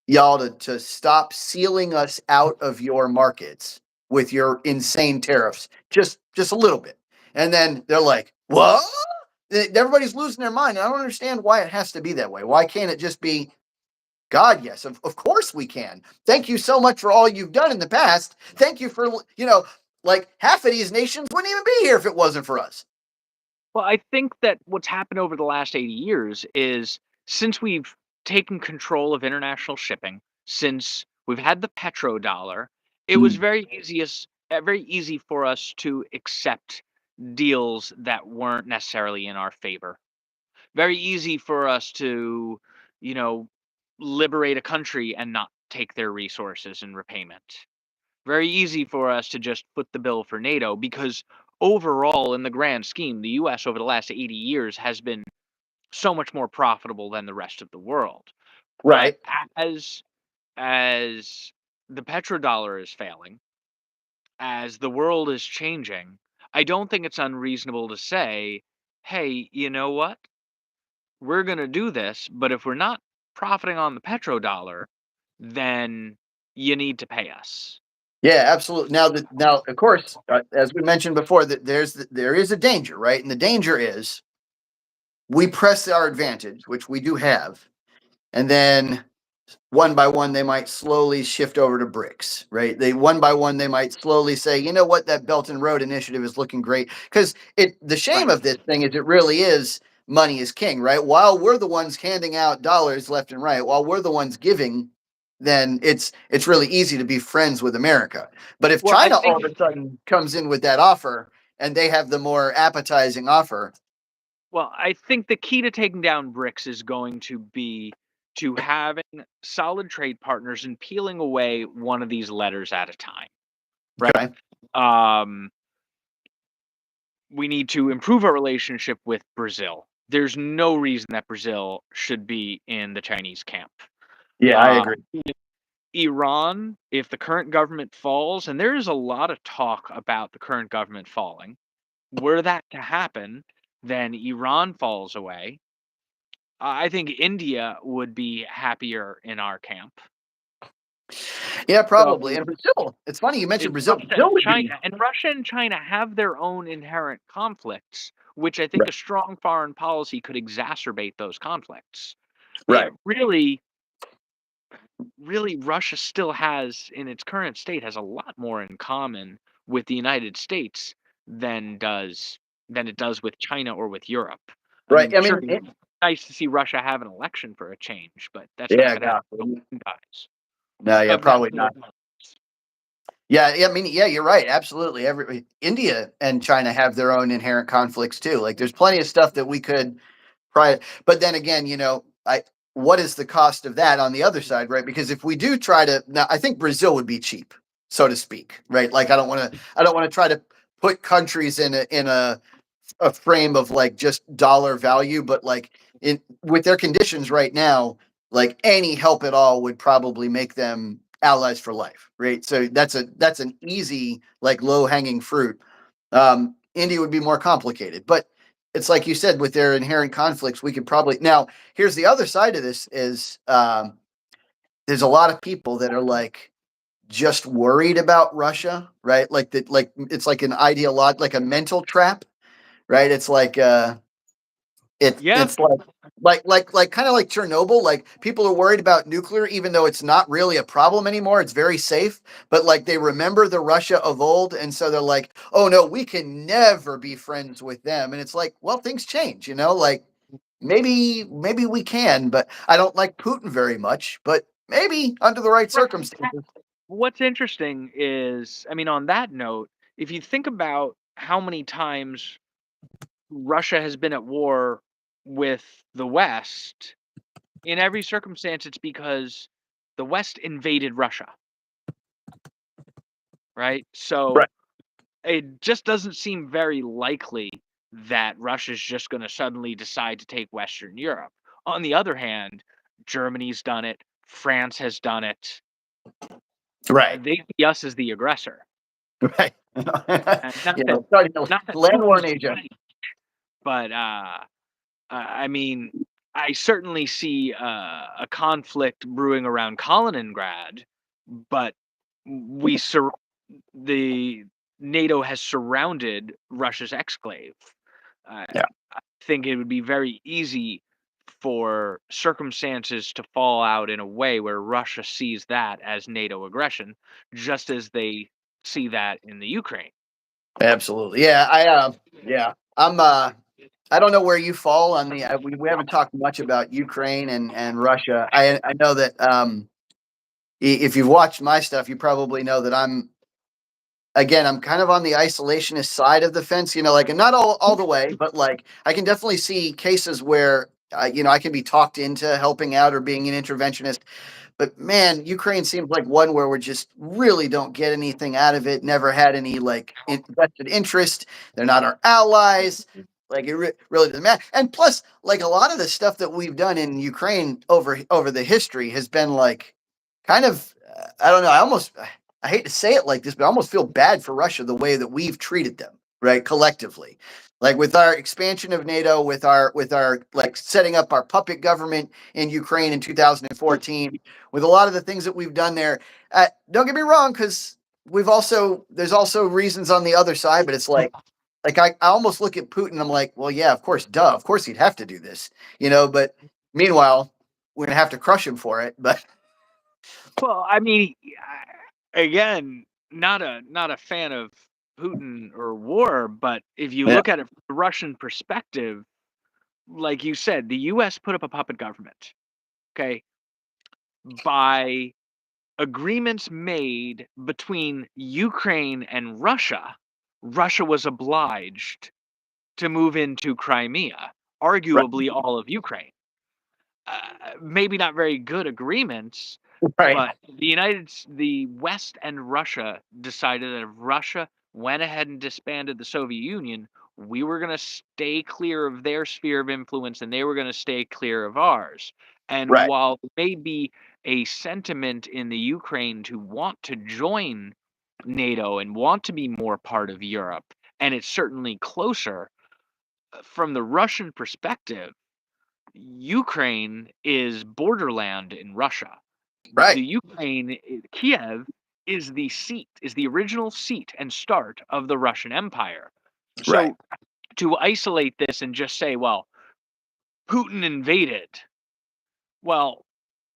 y'all to stop sealing us out of your markets with your insane tariffs, just a little bit? And then they're like, what? Everybody's losing their mind. I don't understand why it has to be that way. Why can't it just be, God, yes, of course we can. Thank you so much for all you've done in the past. Thank you for, like, half of these nations wouldn't even be here if it wasn't for us. Well, I think that what's happened over the last 80 years is, since we've taken control of international shipping, since we've had the petrodollar, it was very easy for us to accept deals that weren't necessarily in our favor. Very easy for us to, you know, liberate a country and not take their resources in repayment. Very easy for us to just foot the bill for NATO, because overall, in the grand scheme, the US over the last 80 years has been so much more profitable than the rest of the world. But Right. as the petrodollar is failing, as the world is changing, I don't think it's unreasonable to say, hey, you know what? We're going to do this, but if we're not profiting on the petrodollar, then you need to pay us. Yeah, absolutely. Now, of course, as we mentioned before, that there is a danger, right? And the danger is we press our advantage, which we do have, and then one by one they might slowly shift over to bricks, right? They one by one they might slowly say, you know what, that Belt and Road Initiative is looking great, because the shame Right. of this thing is it really is money is king, right? While we're the ones handing out dollars left and right, while we're the ones giving, then it's really easy to be friends with America. But if Well, I China all think of a sudden comes in with that offer and they have the more appetizing offer. Well, I think the key to taking down BRICS is going to be to having solid trade partners and peeling away one of these letters at a time, right? Okay. Um, we need to improve our relationship with Brazil. There's no reason that Brazil should be in the Chinese camp. Yeah, I Uh, agree. Iran, if the current government falls, and there is a lot of talk about the current government falling, were that to happen, then Iran falls away. I think India would be happier in our camp. Yeah, So probably. And Brazil, it's funny you mentioned is Brazil. Russia Brazil and would be China. And Russia and China have their own inherent conflicts, which I think right. a strong foreign policy could exacerbate those conflicts. Right. Really, Russia still has, in its current state, has a lot more in common with the United States than it does with China or with Europe. I Right. mean, I sure, mean, it's nice to see Russia have an election for a change, but that's not yeah, going to God. happen guys No, yeah, of probably national not. defense. Yeah, I mean, yeah, you're right. Absolutely. Every India and China have their own inherent conflicts too. Like, there's plenty of stuff that we could try, but then again, what is the cost of that on the other side, right? Because if we do try to, now, I think Brazil would be cheap, so to speak, right? Like, I don't want to try to put countries in a frame of like just dollar value, but like in with their conditions right now, like any help at all would probably make them allies for life, right? So that's an easy, like, low hanging fruit. India would be more complicated, but it's like you said, with their inherent conflicts, we could probably, now here's the other side of this is there's a lot of people that are like just worried about Russia, right? Like that, like it's like an ideologue, like a mental trap, right? It's like Yeah, it's like kind of like Chernobyl. Like, people are worried about nuclear, even though it's not really a problem anymore. It's very safe, but like they remember the Russia of old, and so they're like, oh no, we can never be friends with them. And it's like, well, things change, like maybe we can, but I don't like Putin very much, but maybe under the right right. circumstances. What's interesting is, I mean, on that note, if you think about how many times Russia has been at war with the West, in every circumstance, it's because the West invaded Russia, right? So Right. it just doesn't seem very likely that Russia's just going to suddenly decide to take Western Europe. On the other hand, Germany's done it, France has done it. Right. They see us as the aggressor. Right. And Yeah. Starting to not that land war in Putin's Asia. right, but I mean, I certainly see a conflict brewing around Kaliningrad, but we the NATO has surrounded Russia's exclave. I Yeah. think it would be very easy for circumstances to fall out in a way where Russia sees that as NATO aggression, just as they see that in the Ukraine. Absolutely. Yeah. Yeah. I don't know where you fall on the. We haven't talked much about Ukraine and Russia. I know that if you've watched my stuff, you probably know that I'm kind of on the isolationist side of the fence. Like, and not all the way, but like I can definitely see cases where I can be talked into helping out or being an interventionist. But man, Ukraine seems like one where we just really don't get anything out of it. Never had any like invested interest. They're not our allies. Like it really doesn't matter. And plus, like a lot of the stuff that we've done in Ukraine over the history has been like kind of I don't know. I hate to say it like this, but I almost feel bad for Russia the way that we've treated them, right, collectively. Like with our expansion of NATO, with our like setting up our puppet government in Ukraine in 2014, with a lot of the things that we've done there. Don't get me wrong, because there's also reasons on the other side, but it's like I almost look at Putin. I'm like, well, yeah, of course, duh, of course he'd have to do this, But meanwhile, we're gonna have to crush him for it. But Well, I mean, again, not a fan of Putin or war, but if you yeah, look at it from the Russian perspective, like you said, the U.S. put up a puppet government. Okay, by agreements made between Ukraine and Russia, Russia was obliged to move into Crimea, right, arguably all of Ukraine. Maybe not very good agreements, right, but the West and Russia decided that if Russia went ahead and disbanded the Soviet Union, we were going to stay clear of their sphere of influence and they were going to stay clear of ours. And right, while there may be a sentiment in the Ukraine to want to join NATO and want to be more part of Europe, and it's certainly closer, from the Russian perspective, Ukraine is borderland in Russia. The right, Ukraine, Kiev, is the original seat and start of the Russian Empire. right, So to isolate this and just say, well, Putin invaded, well,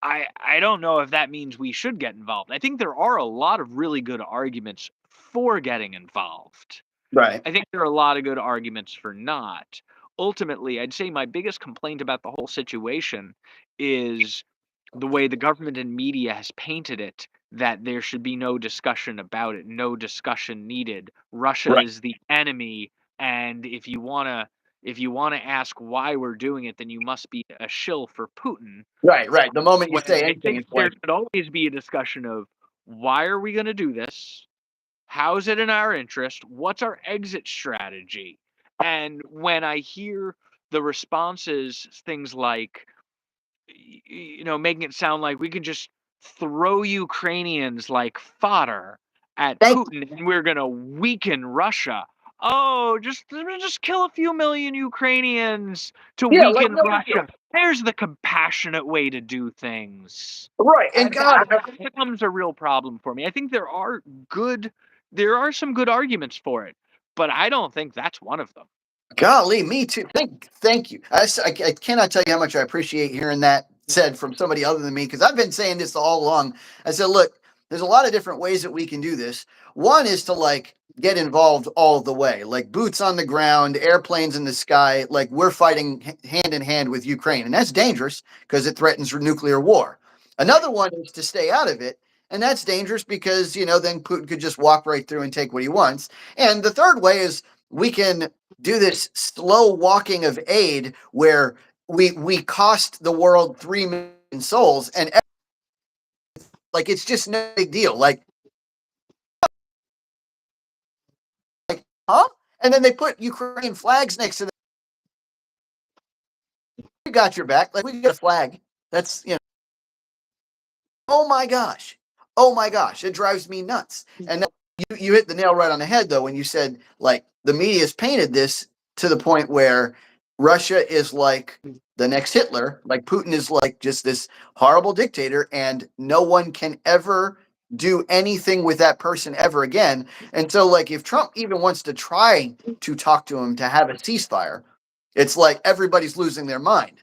I don't know if that means we should get involved. I think there are a lot of really good arguments for getting involved. right, I think there are a lot of good arguments for not. Ultimately, I'd say my biggest complaint about the whole situation is the way the government and media has painted it, that there should be no discussion about it, no discussion needed. Russia right, is the enemy, and if you wanna ask why we're doing it, then you must be a shill for Putin. right. The moment you When say I anything, think it's there like, should always be a discussion of why are we gonna do this? How is it in our interest? What's our exit strategy? And when I hear the responses, things like, making it sound like we can just throw Ukrainians like fodder at thank Putin and we're going to weaken Russia. Oh, just kill a few million Ukrainians to you. Yeah, like weaken no big deal. Russia. There's the compassionate way to do things. Right, and God, That becomes a real problem for me. I think there are some good arguments for it, but I don't think that's one of them. golly, me too. Thank you. I cannot tell you how much I appreciate hearing that said from somebody other than me because I've been saying this all along. I said, look, there's a lot of different ways that we can do this. One is to like get involved all the way, like boots on the ground, airplanes in the sky, like we're fighting hand in hand with Ukraine, and that's dangerous because it threatens nuclear war. Another one is to stay out of it, and that's dangerous because then Putin could just walk right through and take what he wants. And the third way is we can do this slow walking of aid where we cost the world 3 million souls, and like it's just no big deal. Huh? And then they put Ukrainian flags next to them. We got your back. Like, we got a flag. That's, oh my gosh. Oh my gosh. It drives me nuts. And you hit the nail right on the head, though, when you said, like, the media's painted this to the point where Russia is like the next Hitler, like Putin is like just this horrible dictator, and no one can ever do anything with that person ever again. And so, like, if Trump even wants to try to talk to him to have a ceasefire, it's like everybody's losing their mind.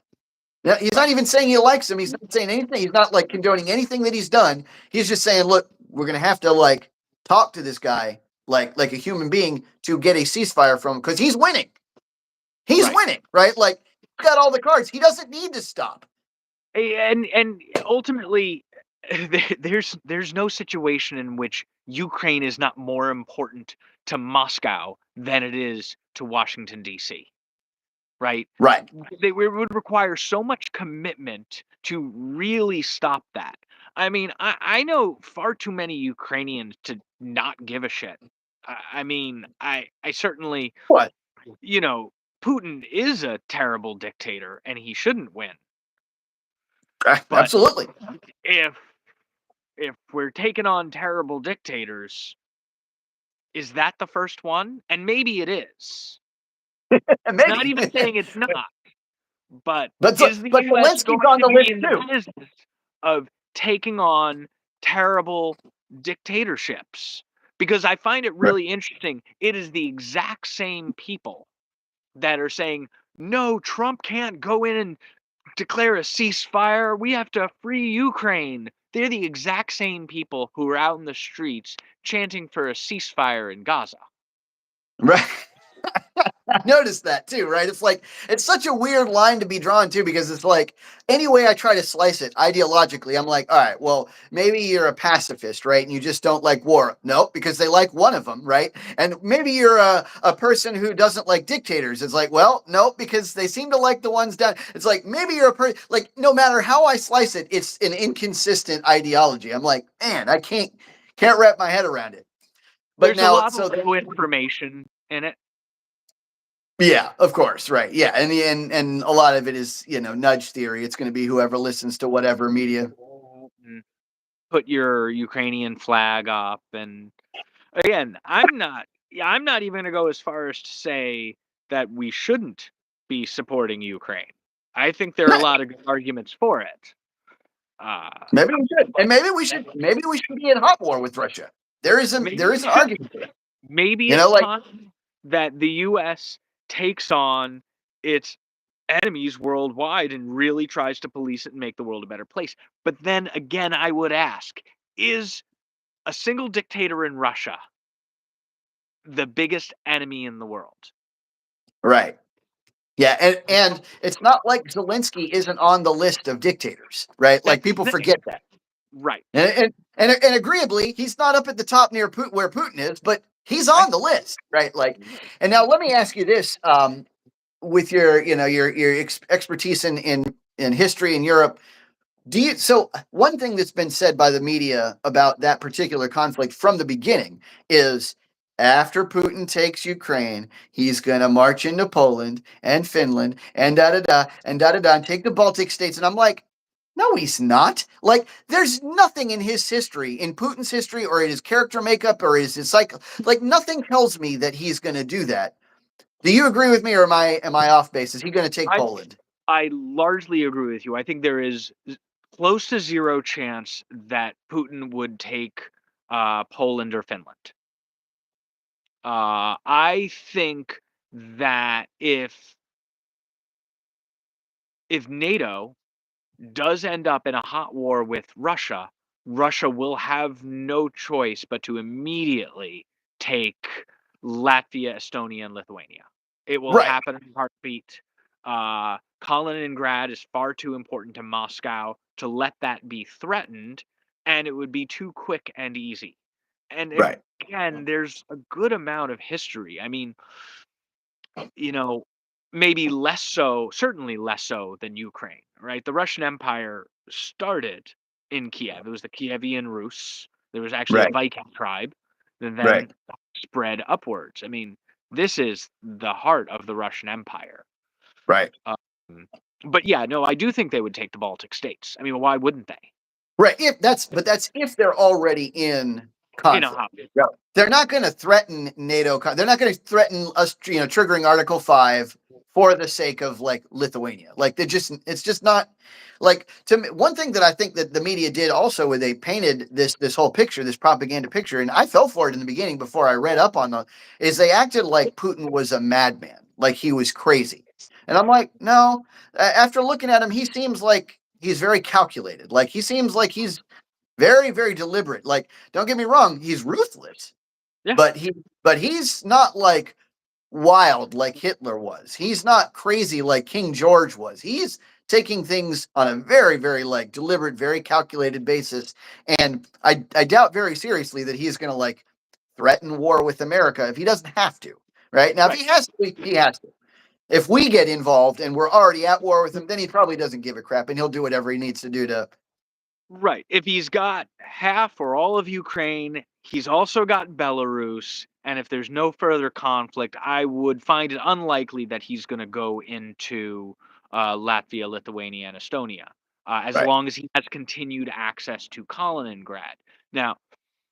Now, he's not even saying he likes him. He's not saying anything. He's not like condoning anything that he's done. He's just saying, look, we're going to have to like talk to this guy like a human being to get a ceasefire from him, because he's winning. He's winning, right? Like, he's got all the cards. He doesn't need to stop. And ultimately, there's no situation in which Ukraine is not more important to Moscow than it is to Washington, D.C. Right? Right. It would require so much commitment to really stop that. I mean, I know far too many Ukrainians to not give a shit. I mean, I certainly, What? Putin is a terrible dictator and he shouldn't win. But Absolutely. if we're taking on terrible dictators, is that the first one? And maybe it is. Maybe. Not even saying it's not. But But is the US Zelensky's going on to the be list in the too. business of taking on terrible dictatorships? Because I find it really interesting. It is the exact same people that are saying, no, Trump can't go in and declare a ceasefire. We have to free Ukraine. They're the exact same people who are out in the streets chanting for a ceasefire in Gaza. Right. I noticed that too, right? It's like, it's such a weird line to be drawn to, because it's like, any way I try to slice it ideologically, I'm like, all right, well, maybe you're a pacifist, right? And you just don't like war. No, because they like one of them, right? And maybe you're a person who doesn't like dictators. It's like, well, no, because they seem to like the ones down. It's like, maybe you're a person, like, no matter how I slice it, it's an inconsistent ideology. I'm like, man, I can't wrap my head around it. But There's a now, lot so of information in it. yeah, of course, right. Yeah, and a lot of it is, nudge theory. It's going to be whoever listens to whatever media. Put your Ukrainian flag up, and again, I'm not even going to go as far as to say that we shouldn't be supporting Ukraine. I think there are a lot of good arguments for it. Maybe we should, and maybe we should be in hot war with Russia. There is an argument for that. Maybe it's time that the U.S. takes on its enemies worldwide and really tries to police it and make the world a better place. But then again, I would ask, is a single dictator in Russia the biggest enemy in the world? Right. Yeah, and it's not like Zelensky isn't on the list of dictators, right? Like, people forget that. Right. And agreeably, he's not up at the top near Putin, where Putin is, but he's on the list, right? Like, and now let me ask you this: with your, your expertise in history in Europe, so one thing that's been said by the media about that particular conflict from the beginning is, after Putin takes Ukraine, he's going to march into Poland and Finland and and take the Baltic states. And I'm like, no, he's not. Like, there's nothing in his history, in Putin's history, or in his character makeup, or his cycle. Like, nothing tells me that he's going to do that. Do you agree with me, or am I off base? Is he going to take Poland? I largely agree with you. I think there is close to zero chance that Putin would take Poland or Finland. I think that if NATO does end up in a hot war with Russia, Russia will have no choice but to immediately take Latvia, Estonia, and Lithuania. It will happen in a heartbeat. Kaliningrad is far too important to Moscow to let that be threatened, and it would be too quick and easy. And again, there's a good amount of history. I mean, maybe less so, certainly less so than Ukraine, right? The Russian Empire started in Kiev. It was the Kievian Rus. There was actually a Right. Viking tribe, and Right. then spread upwards. I mean, this is the heart of the Russian Empire. Right. Um, but yeah, no, I do think they would take the Baltic states. I mean, why wouldn't they? Right. But that's if they're already in conflict. Yeah. They're not going to threaten NATO. They're not going to threaten us, triggering Article 5 for the sake of like Lithuania. Like it's just not like to me. One thing that I think that the media did also, where they painted this whole picture, this propaganda picture, and I fell for it in the beginning before I read up on the, is they acted like Putin was a madman, like he was crazy. And I'm like, no, after looking at him, he seems like he's very calculated. Like he seems like he's very, very deliberate. Like, don't get me wrong, he's ruthless, Yeah. but he's not like wild like Hitler was. He's not crazy like King George was. He's taking things on a very, very like deliberate, very calculated basis. And I doubt very seriously that he's gonna like threaten war with America if he doesn't have to. Right now, if he has to, he has to. If we get involved and we're already at war with him, then he probably doesn't give a crap and he'll do whatever he needs to do to. Right. If he's got half or all of Ukraine, he's also got Belarus. And if there's no further conflict, I would find it unlikely that he's going to go into Latvia, Lithuania, and Estonia, as Right. long as he has continued access to Kaliningrad. Now,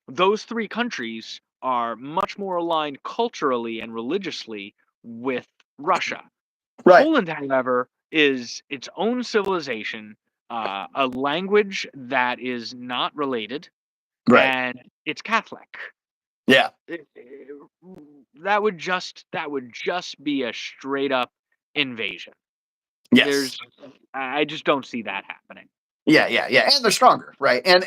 those three countries are much more aligned culturally and religiously with Russia. Right. Poland, however, is its own civilization, a language that is not related, Right. and it's Catholic. Yeah. That would just be a straight up invasion. Yes. I just don't see that happening. Yeah, and they're stronger, right? And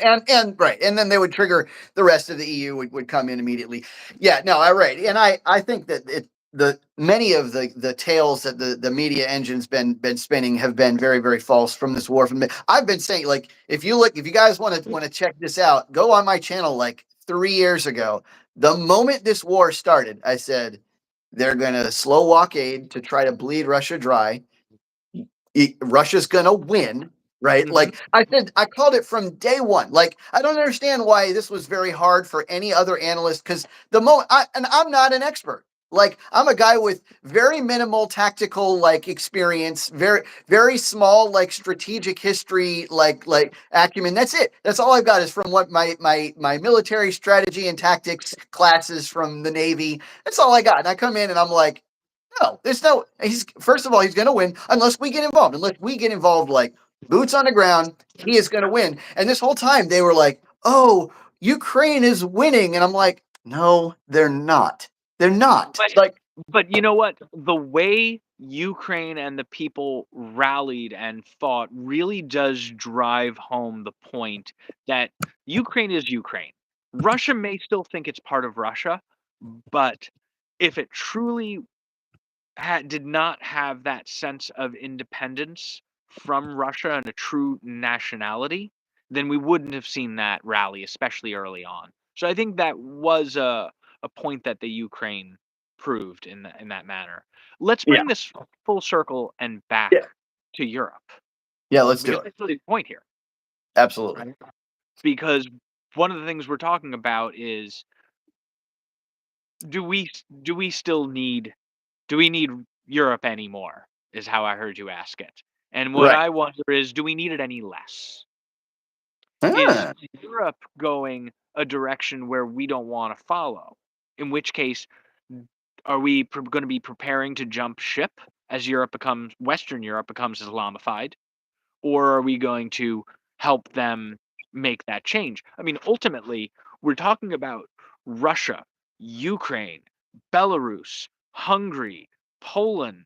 right, and then they would trigger the rest of the EU would come in immediately. Yeah, no, I right, and I think that the many of the tales that the media engine's been spinning have been very, very false from this war. I've been saying, like, if you guys want to check this out, go on my channel like 3 years ago. The moment this war started, I said they're gonna slow walk aid to try to bleed Russia dry. Russia's gonna win, right? Mhm. Like I said, I called it from day one. Like I don't understand why this was very hard for any other analyst, because the moment and I'm not an expert. Like I'm a guy with very minimal tactical like experience, very, very small like strategic history, like acumen. That's it. That's all I've got is from what my military strategy and tactics classes from the Navy. That's all I got. And I come in and I'm like, no, there's no. He's first of all, he's going to win unless we get involved. Unless we get involved, like boots on the ground, he is going to win. And this whole time, they were like, "Oh, Ukraine is winning," and I'm like, "No, they're not. They're not." But you know what? The way Ukraine and the people rallied and fought really does drive home the point that Ukraine is Ukraine. Russia may still think it's part of Russia, but if it truly did not have that sense of independence from Russia and a true nationality, then we wouldn't have seen that rally, especially early on. So I think that was a point that the Ukraine proved in that manner. Let's Yeah, bring this full circle and back yeah, to Europe, yeah. Let's do because it. that's really the point here, Absolutely. right? Because one of the things we're talking about is do we do we still need do we need Europe anymore? Is how I heard you ask it. And what Right. I wonder is, do we need it any less? Is Ah, Europe going a direction where we don't want to follow? In which case, are we going to be preparing to jump ship as Western Europe becomes Islamified? Or are we going to help them make that change? I mean, ultimately, we're talking about Russia, Ukraine, Belarus, Hungary, Poland.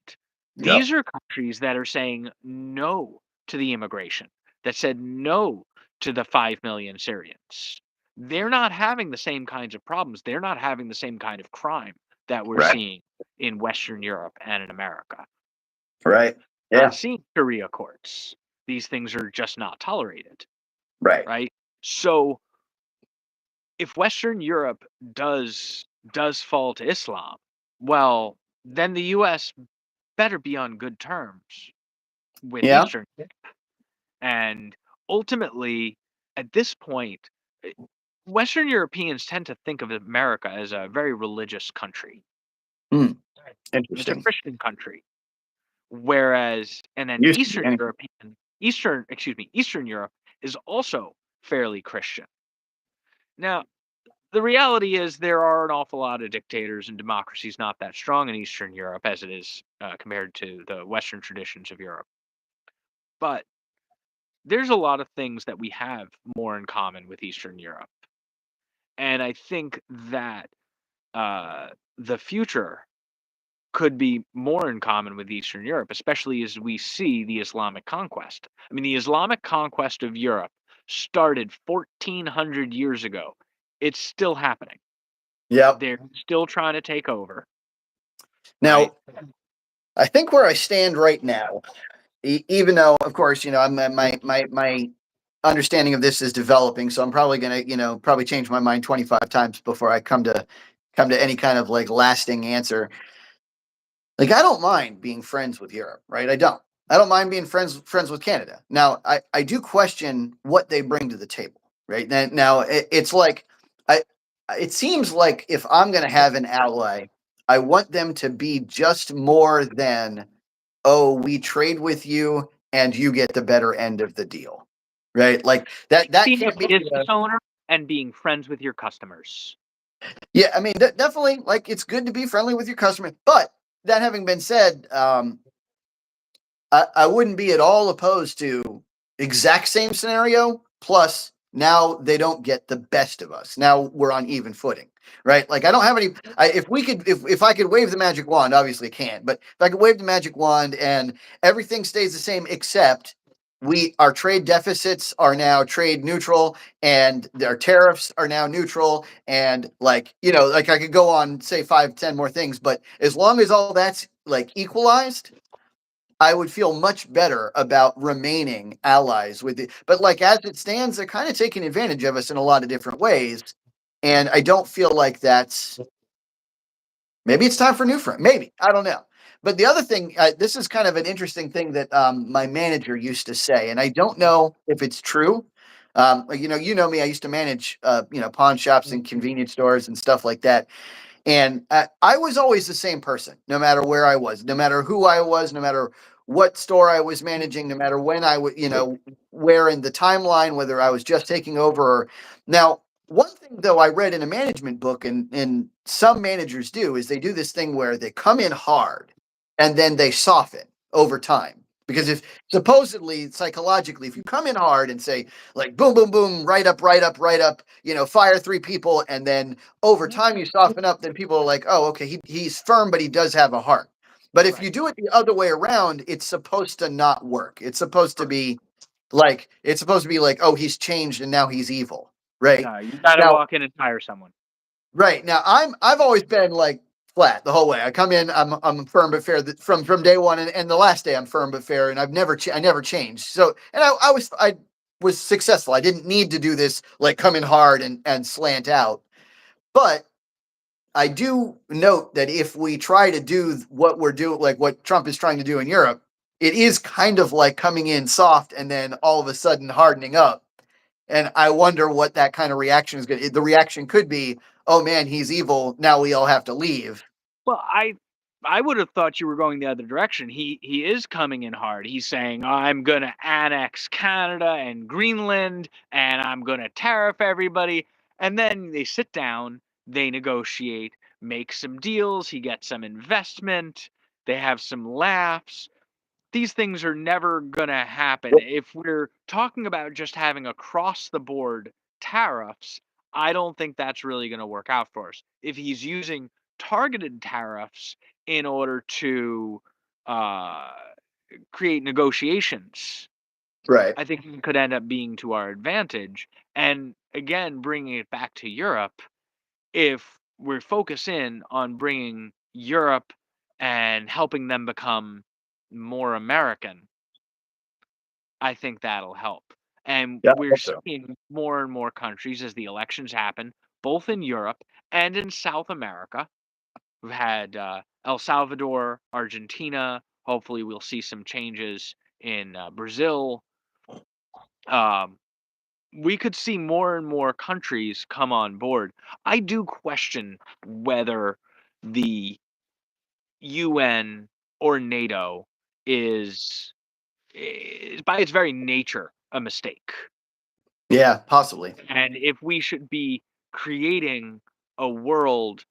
yep. These are countries that are saying no to the immigration, that said no to the 5 million Syrians. They're not having the same kinds of problems. They're not having the same kind of crime that we're Right. seeing in Western Europe and in America. Right. Not Yeah. seeing Sharia courts. These things are just not tolerated, Right. right? So if Western Europe does fall to Islam, well, then the U.S. better be on good terms with Yeah. Eastern. And ultimately, at this point, eh, Western Europeans tend to think of America as a very religious country. Hmm. It's a Interesting. Christian country. Whereas, and then Used to be anyway. Eastern Europe is also fairly Christian. Now, the reality is there are an awful lot of dictators and democracies not that strong in Eastern Europe as it is compared to the Western traditions of Europe. But there's a lot of things that we have more in common with Eastern Europe. And I think that uh, the future could be more in common with Eastern Europe, especially as we see the Islamic conquest. I mean, the Islamic conquest of Europe started 1400 years ago. It's still happening. Yep. They're still trying to take over, right? Now, I think where I stand right now, even though, of course, I'm my understanding of this is developing, so I'm probably gonna, probably change my mind 25 times before I come to any kind of like lasting answer. Like, I don't mind being friends with Europe, right? I don't. I don't mind being friends with Canada. Now, I do question what they bring to the table, right? Now it's like I it seems like if I'm going to have an ally, I want them to be just more than, oh, we trade with you and you get the better end of the deal, right? Like that Being a can't be. business owner and being friends with your customers. Yeah, I mean, definitely, like, it's good to be friendly with your customer, but that having been said, I wouldn't be at all opposed to exact same scenario. Plus, now they don't get the best of us. Now we're on even footing, right? Like, I don't have any. If I could wave the magic wand, obviously I can't. But if I could wave the magic wand and everything stays the same, except our trade deficits are now trade neutral, and our tariffs are now neutral, and like I could go on, say 5, 10 more things, but as long as all that's like equalized, I would feel much better about remaining allies with it. But like as it stands, they're kind of taking advantage of us in a lot of different ways. And I don't feel like maybe it's time for new friend. Maybe. I don't know. But the other thing, this is kind of an interesting thing that my manager used to say, and I don't know if it's true. You know me. I used to manage, pawn shops and convenience stores and stuff like that. And I was always the same person, no matter where I was, no matter who I was, no matter what store I was managing, no matter when I would, where in the timeline, whether I was just taking over. Now, one thing though I read in a management book, and some managers do, is they do this thing where they come in hard and then they soften over time. Because if supposedly psychologically, if you come in hard and say like boom, boom, boom, right up, right up, right up, fire 3 people, and then over time you soften up, then people are like, oh, okay, he's firm, but he does have a heart. But if you Right. do it the other way around, it's supposed to not work. It's supposed to be like, oh, he's changed and now he's evil, right? No, you gotta Now, walk in and hire someone. right now, I've always been like flat the whole way. I come in, I'm firm but fair from day one, and the last day I'm firm but fair, and I never changed. So, and I was successful. I didn't need to do this like come in hard and slant out, but I do note that if we try to do what we're doing, like what Trump is trying to do in Europe, it is kind of like coming in soft and then all of a sudden hardening up. And I wonder what that kind of reaction is going to. The reaction could be, "Oh man, he's evil. Now we all have to leave." Well, I would have thought you were going the other direction. He is coming in hard. He's saying, "I'm going to annex Canada and Greenland and I'm going to tariff everybody." And then they sit down, they negotiate, make some deals, he gets some investment, they have some laughs. These things are never going to happen. If we're talking about just having across the board tariffs, I don't think that's really going to work out for us. If he's using targeted tariffs in order to uh, create negotiations, Right. I think it could end up being to our advantage. And again, bringing it back to Europe, if we focus in on bringing Europe and helping them become more American, I think that'll help. And Yeah, I we're hope so. seeing more and more countries as the elections happen, both in Europe and in South America. We've had El Salvador, Argentina. Hopefully, we'll see some changes in Brazil. We could see more and more countries come on board. I do question whether the UN or NATO is by its very nature a mistake. Yeah, possibly. And if we should be creating a world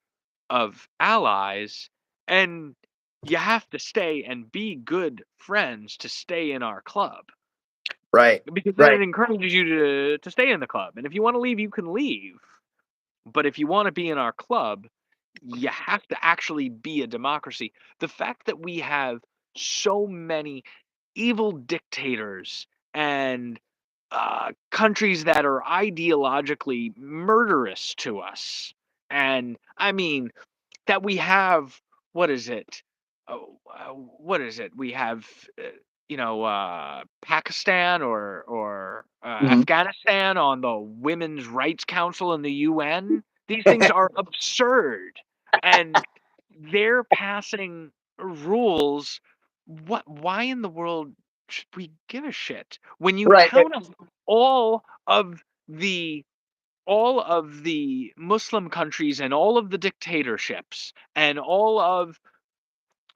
of allies, and you have to stay and be good friends to stay in our club, Right. because then Right. it encourages you to stay in the club. And if you want to leave, you can leave. But if you want to be in our club, you have to actually be a democracy. The fact that we have so many evil dictators and countries that are ideologically murderous to us, and I mean that we have, what is it? What is it? We have, Pakistan or Mhm. Afghanistan on the Women's Rights Council in the UN. These things are absurd, and they're passing rules. What? Why in the world should we give a shit when you Right. count up all of the all of the Muslim countries and all of the dictatorships and all of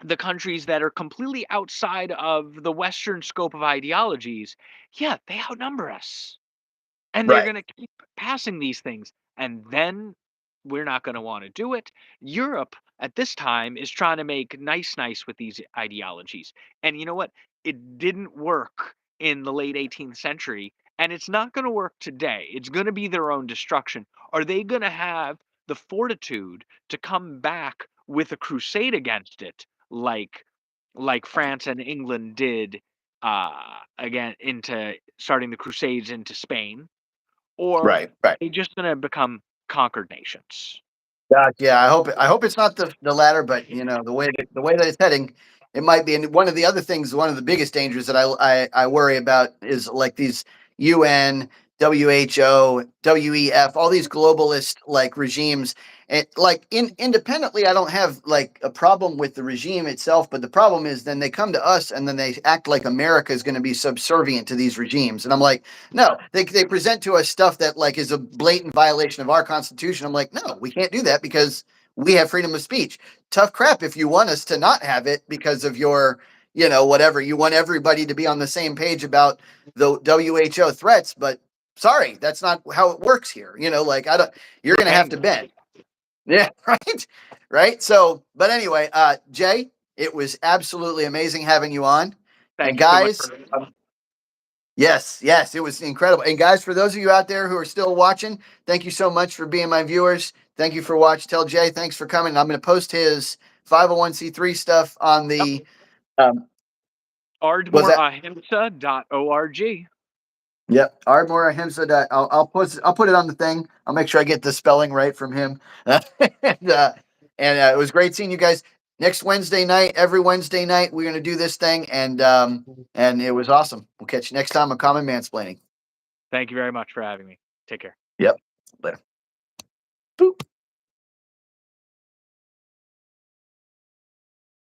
the countries that are completely outside of the Western scope of ideologies, yeah, they outnumber us. And they're Right. going to keep passing these things. And then we're not going to want to do it. Europe at this time is trying to make nice with these ideologies. And you know what? It didn't work in the late 18th century. And it's not going to work today. It's going to be their own destruction. Are they going to have the fortitude to come back with a crusade against it, like France and England did again into starting the crusades into Spain? Or Right. Right. they just gonna become conquered nations? Yeah, I hope it's not the latter, but the way that it's heading, it might be. And one of the other things, one of the biggest dangers that I worry about is like these UN, WHO, WEF, all these globalist like regimes. And like independently, I don't have like a problem with the regime itself, but the problem is then they come to us and then they act like America is going to be subservient to these regimes. And I'm like, no, they present to us stuff that like is a blatant violation of our constitution. I'm like, no, we can't do that because we have freedom of speech. Tough crap if you want us to not have it because of your, whatever. You want everybody to be on the same page about the WHO threats, but sorry, that's not how it works here. Like I don't you're We're gonna have paying to them. bend. Yeah, right. Right. So, but anyway, Jay, it was absolutely amazing having you on. And Thank you so much guys, for yes, it was incredible. And guys, for those of you out there who are still watching, thank you so much for being my viewers. Thank you for watching. Tell Jay, thanks for coming. I'm going to post his 501c3 stuff on the, um, was that? ardmoreahimsa.org. Yep. Ardmore Ahimsa. I'll put it on the thing. I'll make sure I get the spelling right from him. And it was great seeing you guys. Next Wednesday night, every Wednesday night, we're going to do this thing. And it was awesome. We'll catch you next time on Common Mansplaining. Thank you very much for having me. Take care. Yep. Later.